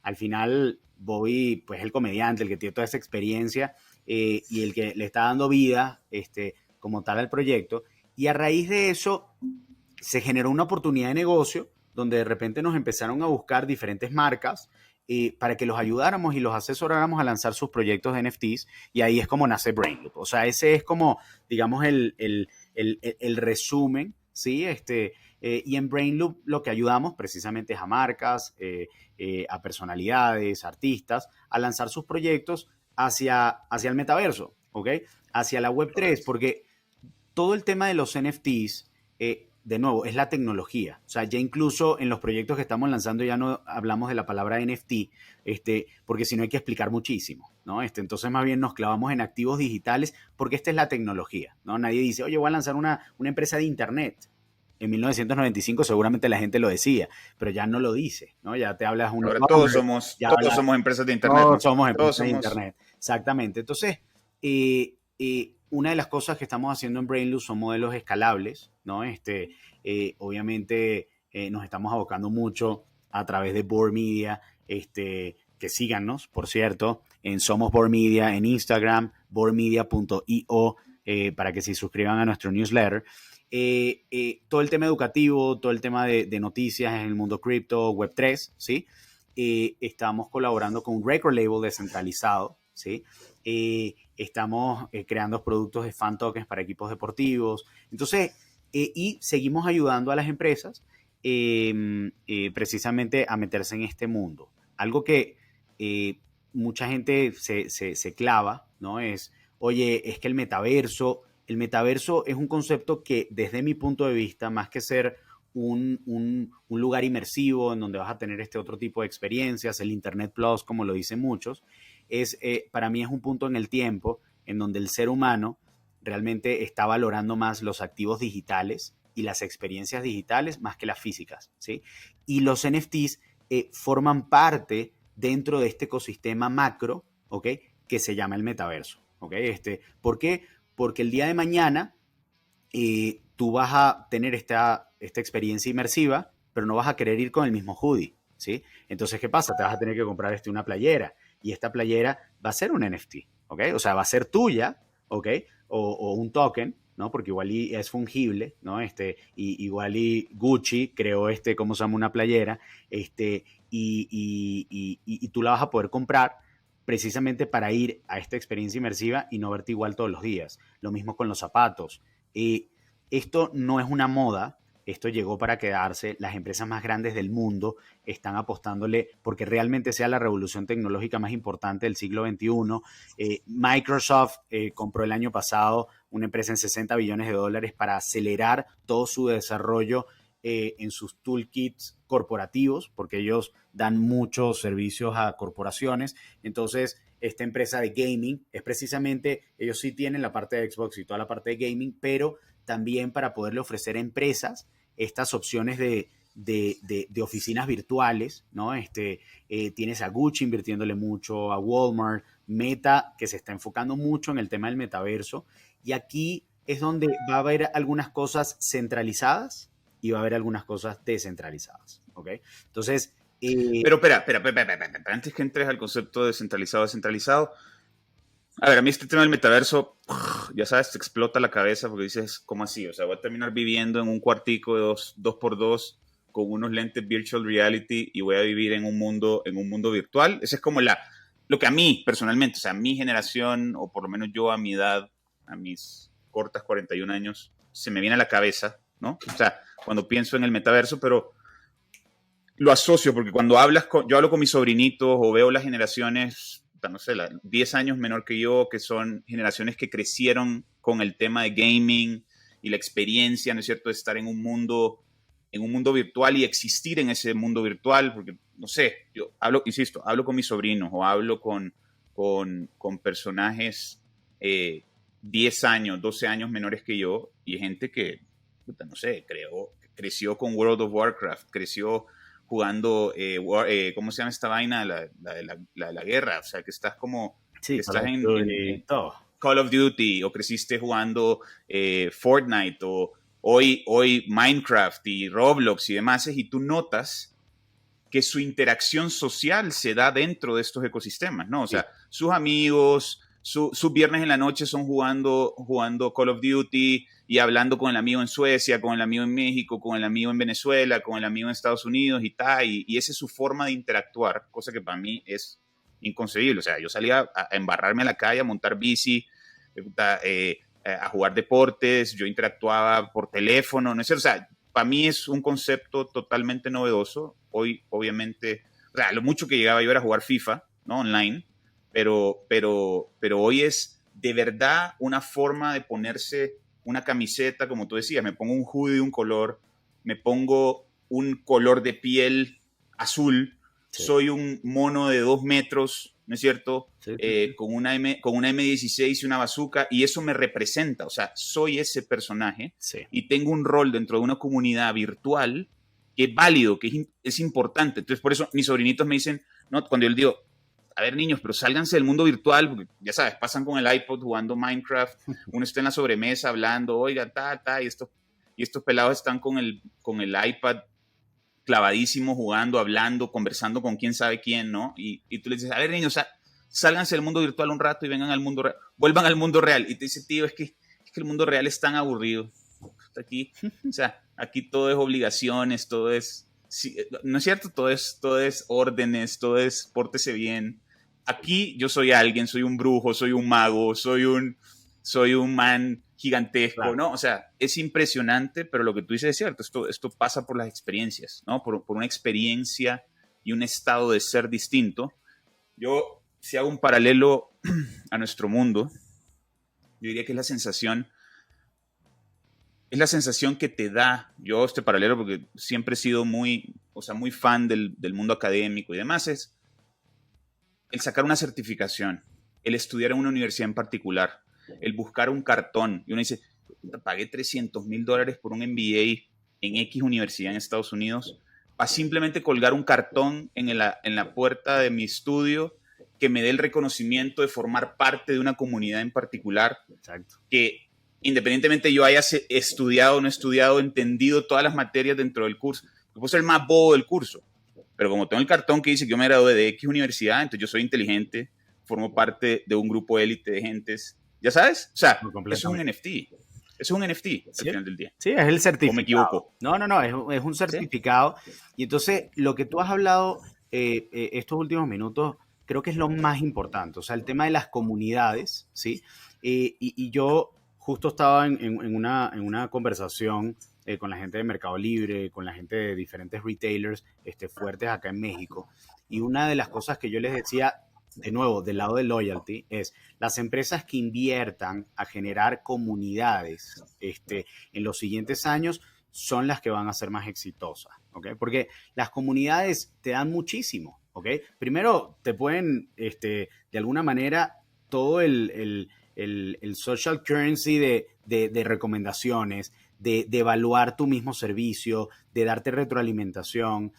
al final, Bobby, pues, es el comediante, el que tiene toda esa experiencia, y el que le está dando vida, como tal al proyecto, y a raíz de eso, se generó una oportunidad de negocio, donde de repente nos empezaron a buscar diferentes marcas, para que los ayudáramos y los asesoráramos a lanzar sus proyectos de NFTs, y ahí es como nace Brainloop. O sea, ese es como, digamos, el resumen, ¿sí? Y en Brainloop lo que ayudamos precisamente es a marcas, a personalidades, artistas, a lanzar sus proyectos hacia el metaverso, ¿ok? Hacia la Web3, porque todo el tema de los NFTs, de nuevo, es la tecnología. O sea, ya incluso en los proyectos que estamos lanzando ya no hablamos de la palabra NFT, porque si no hay que explicar muchísimo, ¿no? Entonces más bien nos clavamos en activos digitales porque esta es la tecnología, ¿no? Nadie dice, oye, voy a lanzar una empresa de internet. en 1995 seguramente la gente lo decía, pero ya no lo dice, ¿no? Ya te hablas un Ahora e-commerce, ya todos hablas, somos empresas de internet, todos ¿no? somos Todos empresas de somos... Internet, exactamente. Entonces, una de las cosas que estamos haciendo en Brainless son modelos escalables, ¿no? Obviamente nos estamos abocando mucho a través de Board Media, que síganos, por cierto, en Somos Board Media, en Instagram, boardmedia.io, para que se suscriban a nuestro newsletter. Todo el tema educativo, todo el tema de noticias en el mundo cripto, Web3, ¿sí? Estamos colaborando con un record label descentralizado, ¿sí? Estamos creando productos de fan tokens para equipos deportivos. Entonces, y seguimos ayudando a las empresas precisamente a meterse en este mundo. Algo que mucha gente se clava, ¿no? Oye, es que el metaverso es un concepto que desde mi punto de vista, más que ser un lugar inmersivo en donde vas a tener este otro tipo de experiencias, el Internet Plus, como lo dicen muchos, para mí es un punto en el tiempo en donde el ser humano realmente está valorando más los activos digitales y las experiencias digitales más que las físicas, ¿sí? Y los NFTs forman parte dentro de este ecosistema macro, ¿ok? Que se llama el metaverso, ¿ok? ¿Por qué? Porque el día de mañana tú vas a tener esta experiencia inmersiva, pero no vas a querer ir con el mismo hoodie, ¿sí? Entonces, ¿qué pasa? Te vas a tener que comprar una playera y esta playera va a ser un NFT, ¿ok? O sea, va a ser tuya, ¿ok? O un token, ¿no? Porque igual y es fungible, ¿no? Igual y Gucci creó ¿cómo se llama? Una playera, y tú la vas a poder comprar precisamente para ir a esta experiencia inmersiva y no verte igual todos los días. Lo mismo con los zapatos. Eh, Esto no es una moda, esto llegó para quedarse. Las empresas más grandes del mundo están apostándole porque realmente sea la revolución tecnológica más importante del siglo XXI. Microsoft compró el año pasado una empresa en 60 billones de dólares para acelerar todo su desarrollo en sus toolkits corporativos, porque ellos dan muchos servicios a corporaciones. Entonces, esta empresa de gaming es precisamente, ellos sí tienen la parte de Xbox y toda la parte de gaming, pero también para poderle ofrecer a empresas estas opciones de oficinas virtuales, ¿no? Tienes a Gucci invirtiéndole mucho, a Walmart, Meta, que se está enfocando mucho en el tema del metaverso, y aquí es donde va a haber algunas cosas centralizadas y va a haber algunas cosas descentralizadas, ¿ok? Entonces... Pero espera, antes que entres al concepto de descentralizado, a ver, a mí este tema del metaverso, ya sabes, te explota la cabeza porque dices, ¿cómo así? O sea, voy a terminar viviendo en un cuartico de dos por dos con unos lentes virtual reality y voy a vivir en un mundo virtual. Ese es como lo que a mí, personalmente, o sea, a mi generación, o por lo menos yo a mi edad, a mis cortas 41 años, se me viene a la cabeza, ¿no? O sea, cuando pienso en el metaverso, pero lo asocio porque cuando yo hablo con mis sobrinitos o veo las generaciones, no sé, 10 años menor que yo, que son generaciones que crecieron con el tema de gaming y la experiencia, ¿no es cierto?, de estar en un mundo virtual y existir en ese mundo virtual, porque, no sé, yo insisto, hablo con mis sobrinos o hablo con personajes 10 años, 12 años menores que yo y hay gente que, no sé, creció con World of Warcraft, creció jugando, ¿cómo se llama esta vaina? La guerra, o sea, que estás que Sí, estás en todo. Call of Duty o creciste jugando Fortnite o hoy Minecraft y Roblox y demás, y tú notas que su interacción social se da dentro de estos ecosistemas, ¿no? O Sí. sea, sus amigos, sus viernes en la noche son jugando Call of Duty y hablando con el amigo en Suecia, con el amigo en México, con el amigo en Venezuela, con el amigo en Estados Unidos y tal, y esa es su forma de interactuar, cosa que para mí es inconcebible. O sea, yo salía a embarrarme a la calle, a montar bici, a jugar deportes, yo interactuaba por teléfono, no sé, o sea, para mí es un concepto totalmente novedoso. Hoy, obviamente, o sea, lo mucho que llegaba yo era jugar FIFA, ¿no? Online, pero hoy es de verdad una forma de ponerse una camiseta, como tú decías, me pongo un hoodie de un color, me pongo un color de piel azul, Sí. soy un mono de 2 metros ¿no es cierto? Sí, sí. Con una M16 y una bazooka, y eso me representa, o sea, soy ese personaje Sí. y tengo un rol dentro de una comunidad virtual que es válido, que es importante. Entonces, por eso mis sobrinitos me dicen, no, cuando yo les digo, a ver, niños, pero sálganse del mundo virtual, porque ya sabes, pasan con el iPod jugando Minecraft, uno está en la sobremesa hablando, oiga, y estos pelados están con el iPad clavadísimo, jugando, hablando, conversando con quién sabe quién, ¿no? Y tú le dices, a ver, niños, sálganse del mundo virtual un rato y vengan al mundo real, vuelvan al mundo real. Y te dice, tío, es que el mundo real es tan aburrido. Aquí, o sea, aquí todo es obligaciones, todo es, sí, no es cierto, todo es órdenes, todo es pórtese bien. Aquí yo soy alguien, soy un brujo, soy un mago, soy un man gigantesco, Claro. ¿no? O sea, es impresionante, pero lo que tú dices es cierto, esto pasa por las experiencias, ¿no? Por una experiencia y un estado de ser distinto. Yo, si hago un paralelo a nuestro mundo, yo diría que es la sensación que te da, yo este paralelo porque siempre he sido muy, o sea, muy fan del mundo académico y demás, es el sacar una certificación, el estudiar en una universidad en particular, el buscar un cartón. Y uno dice, pagué $300,000 por un MBA en X universidad en Estados Unidos para simplemente colgar un cartón en la puerta de mi estudio que me dé el reconocimiento de formar parte de una comunidad en particular. Exacto. Que independientemente yo haya estudiado o no estudiado, entendido todas las materias dentro del curso, yo puedo ser el más bobo del curso, pero como tengo el cartón que dice que yo me gradué de X universidad, entonces yo soy inteligente, formo parte de un grupo élite de gentes, ¿ya sabes? O sea, No, eso es un completamente. NFT, eso es un NFT al Sí, final del día, sí, es el o me certificado. equivoco, No, no, no, es un ¿sí? certificado. Y entonces, lo que tú has hablado estos últimos minutos, creo que es lo más importante. O sea, el tema de las comunidades, ¿sí? Y yo justo estaba en una conversación con la gente de Mercado Libre, con la gente de diferentes retailers fuertes acá en México. Y una de las cosas que yo les decía, de nuevo, del lado de loyalty, es las empresas que inviertan a generar comunidades en los siguientes años son las que van a ser más exitosas, ¿ok? Porque las comunidades te dan muchísimo, ¿ok? Primero, te pueden, de alguna manera, todo el social currency de recomendaciones, de evaluar tu mismo servicio, de darte retroalimentación,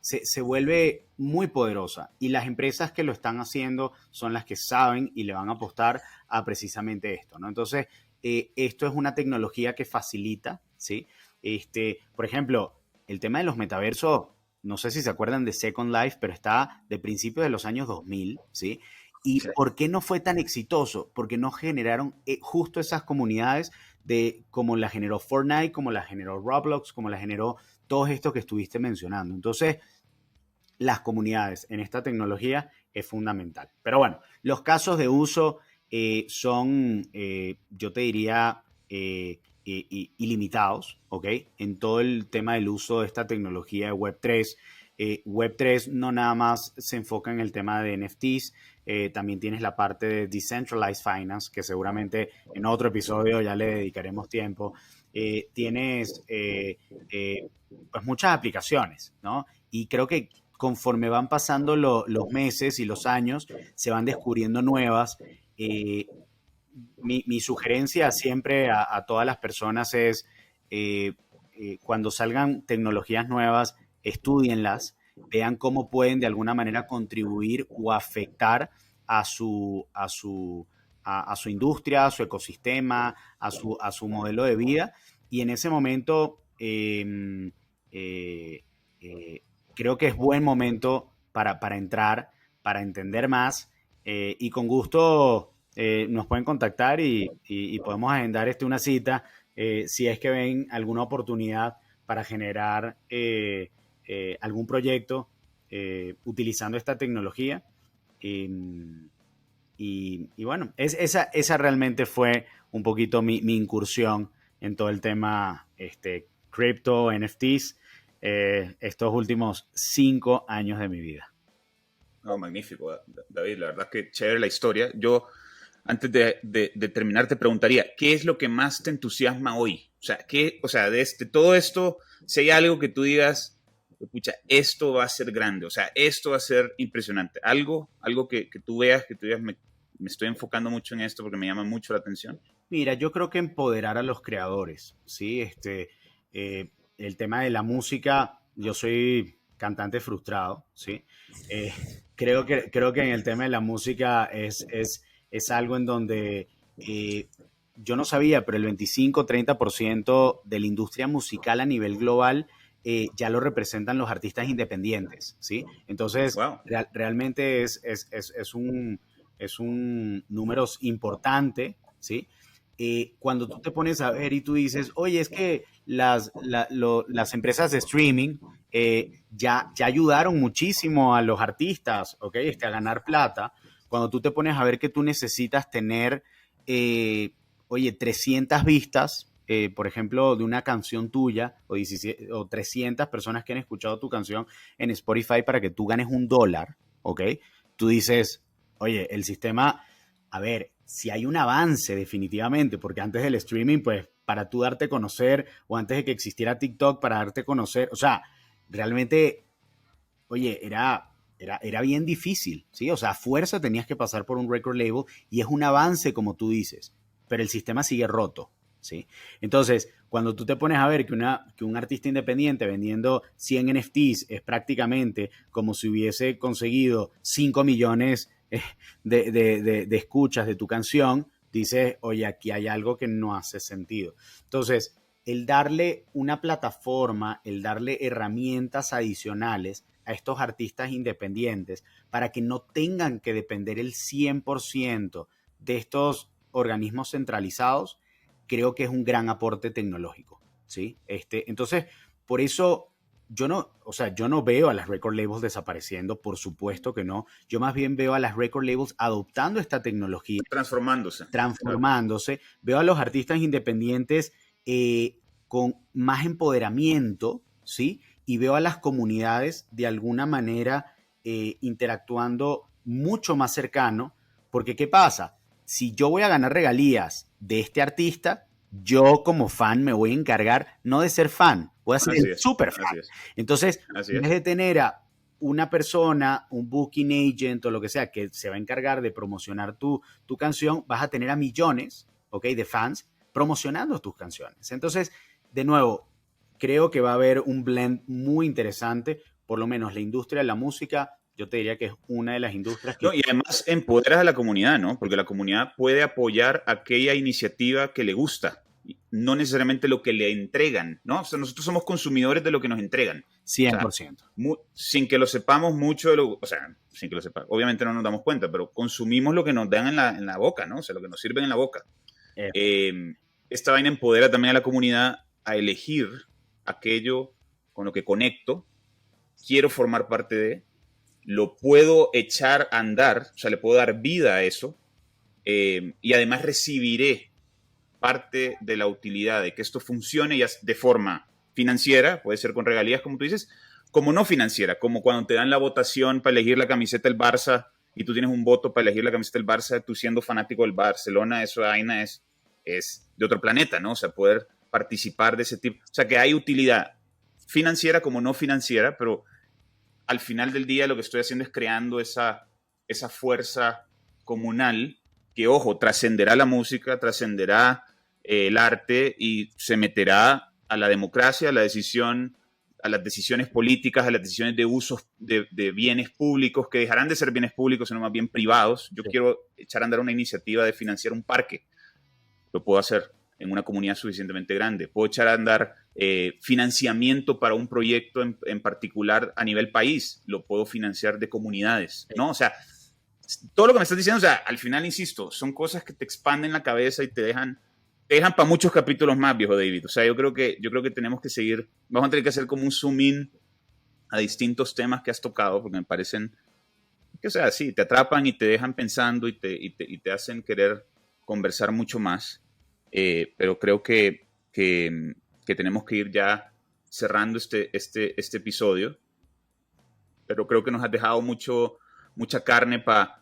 se vuelve muy poderosa. Y las empresas que lo están haciendo son las que saben y le van a apostar a precisamente esto, ¿no? Entonces, esto es una tecnología que facilita, ¿sí? Por ejemplo, el tema de los metaversos, no sé si se acuerdan de Second Life, pero está de principios de los años 2000, ¿sí? ¿Y Sí. por qué no fue tan exitoso? Porque no generaron justo esas comunidades de como la generó Fortnite, como la generó Roblox, como la generó todos estos que estuviste mencionando. Entonces, las comunidades en esta tecnología es fundamental. Pero bueno, los casos de uso son, yo te diría, ilimitados, ¿ok? En todo el tema del uso de esta tecnología de Web3. Web3 no nada más se enfoca en el tema de NFTs, también tienes la parte de Decentralized Finance, que seguramente en otro episodio ya le dedicaremos tiempo. Tienes pues muchas aplicaciones, ¿no? Y creo que conforme van pasando los meses y los años, se van descubriendo nuevas. Eh, mi sugerencia siempre a todas las personas es, cuando salgan tecnologías nuevas, estudienlas, vean cómo pueden de alguna manera contribuir o afectar a su industria, a su ecosistema, a su modelo de vida. Y en ese momento, eh, eh, creo que es buen momento para entrar, para entender más y con gusto nos pueden contactar y podemos agendar una cita si es que ven alguna oportunidad para generar algún proyecto utilizando esta tecnología. Y, y bueno, esa realmente fue un poquito mi incursión en todo el tema cripto, NFTs, estos últimos 5 años de mi vida. No, magnífico, David, la verdad que chévere la historia. Yo, antes de terminar, te preguntaría, ¿qué es lo que más te entusiasma hoy? O sea, de todo esto, si hay algo que tú digas, pucha, esto va a ser grande, o sea, esto va a ser impresionante. Algo que tú veas, me estoy enfocando mucho en esto porque me llama mucho la atención. Mira, yo creo que empoderar a los creadores, ¿sí? El tema de la música, yo soy cantante frustrado, ¿sí? Eh, creo que en el tema de la música es algo en donde eh, yo no sabía, pero el 25-30% de la industria musical a nivel global ya lo representan los artistas independientes, ¿sí? Entonces, Wow. realmente es un número importante, ¿sí? Cuando tú te pones a ver y tú dices, oye, es que las empresas de streaming ya ayudaron muchísimo a los artistas, ¿ok? A ganar plata. Cuando tú te pones a ver que tú necesitas tener, oye, 300 vistas, por ejemplo, de una canción tuya, o 17, o 300 personas que han escuchado tu canción en Spotify para que tú ganes $1, ¿ok? Tú dices, oye, el sistema, a ver, si hay un avance definitivamente, porque antes del streaming, pues para tú darte a conocer, o antes de que existiera TikTok para darte a conocer, o sea, realmente, oye, era bien difícil, ¿sí? O sea, a fuerza tenías que pasar por un record label y es un avance, como tú dices, pero el sistema sigue roto, ¿sí? Entonces, cuando tú te pones a ver que un artista independiente vendiendo 100 NFTs es prácticamente como si hubiese conseguido 5 millones de escuchas de tu canción, dices, oye, aquí hay algo que no hace sentido. Entonces, el darle una plataforma, el darle herramientas adicionales a estos artistas independientes para que no tengan que depender el 100% de estos organismos centralizados, creo que es un gran aporte tecnológico, ¿sí? Entonces, por eso yo no veo a las record labels desapareciendo, por supuesto que no. Yo más bien veo a las record labels adoptando esta tecnología, Transformándose. Claro. transformándose. Veo a los artistas independientes con más empoderamiento, ¿sí? Y veo a las comunidades de alguna manera interactuando mucho más cercano, porque ¿qué pasa? Si yo voy a ganar regalías de este artista, yo como fan me voy a encargar no de ser fan, voy a ser Así el es, super fan. así es, Entonces, así en vez es. de tener a una persona, un booking agent o lo que sea, que se va a encargar de promocionar tu canción, vas a tener a millones, ¿ok? De fans promocionando tus canciones. Entonces, de nuevo, creo que va a haber un blend muy interesante, por lo menos la industria de la música, yo te diría que es una de las industrias que... No, y además empoderas a la comunidad, ¿no? Porque la comunidad puede apoyar aquella iniciativa que le gusta, no necesariamente lo que le entregan, ¿no? O sea, nosotros somos consumidores de lo que nos entregan. O sea, 100%. sin que lo sepamos mucho de lo, o sea, sin que lo sepamos, obviamente no nos damos cuenta, pero consumimos lo que nos dan en la boca, ¿no? O sea, lo que nos sirven en la boca. Eh, Esta vaina empodera también a la comunidad a elegir aquello con lo que conecto, quiero formar parte de, lo puedo echar a andar, o sea, le puedo dar vida a eso, y además recibiré parte de la utilidad de que esto funcione ya de forma financiera, puede ser con regalías, como tú dices, como no financiera, como cuando te dan la votación para elegir la camiseta del Barça y tú tienes un voto para elegir la camiseta del Barça, tú siendo fanático del Barcelona, eso vaina es de otro planeta, ¿no? O sea, poder participar de ese tipo, o sea, que hay utilidad financiera como no financiera, pero al final del día lo que estoy haciendo es creando esa fuerza comunal que, ojo, trascenderá la música, trascenderá el arte y se meterá a la democracia, a la decisión, a las decisiones políticas, a las decisiones de usos de bienes públicos que dejarán de ser bienes públicos, sino más bien privados. Yo quiero echar a andar una iniciativa de financiar un parque. Lo puedo hacer en una comunidad suficientemente grande. Puedo echar a andar financiamiento para un proyecto en particular a nivel país. Lo puedo financiar de comunidades, ¿no? O sea, todo lo que me estás diciendo, o sea, al final, insisto, son cosas que te expanden la cabeza y te dejan para muchos capítulos más, viejo David. O sea, yo creo que tenemos que seguir, vamos a tener que hacer como un zoom in a distintos temas que has tocado, porque me parecen que, o sea, sí, te atrapan y te dejan pensando y te hacen querer conversar mucho más. Pero creo que tenemos que ir ya cerrando este episodio. Pero creo que nos has dejado mucha carne para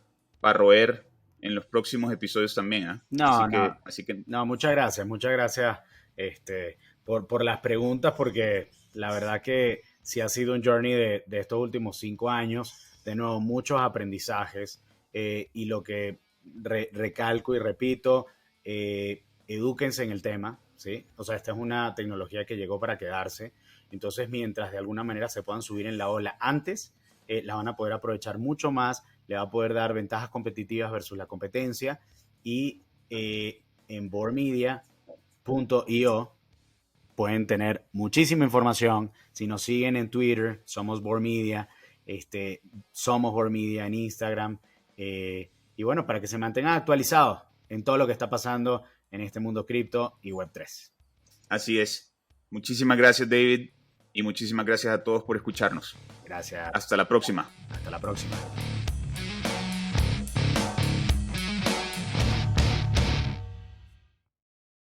roer en los próximos episodios también. ¿Eh? No, no, Así que no, muchas gracias, este, por las preguntas, porque la verdad que sí ha sido un journey de estos últimos 5 años. De nuevo, muchos aprendizajes y lo que recalco y repito, edúquense en el tema, ¿sí? O sea, esta es una tecnología que llegó para quedarse. Entonces, mientras de alguna manera se puedan subir en la ola antes, la van a poder aprovechar mucho más, le va a poder dar ventajas competitivas versus la competencia y en boardmedia.io pueden tener muchísima información. Si nos siguen en Twitter, somos Board Media, somos Board Media en Instagram. Y bueno, para que se mantengan actualizados en todo lo que está pasando en este mundo cripto y Web3. Así es. Muchísimas gracias, David, y muchísimas gracias a todos por escucharnos. Gracias. Hasta la próxima. Hasta la próxima.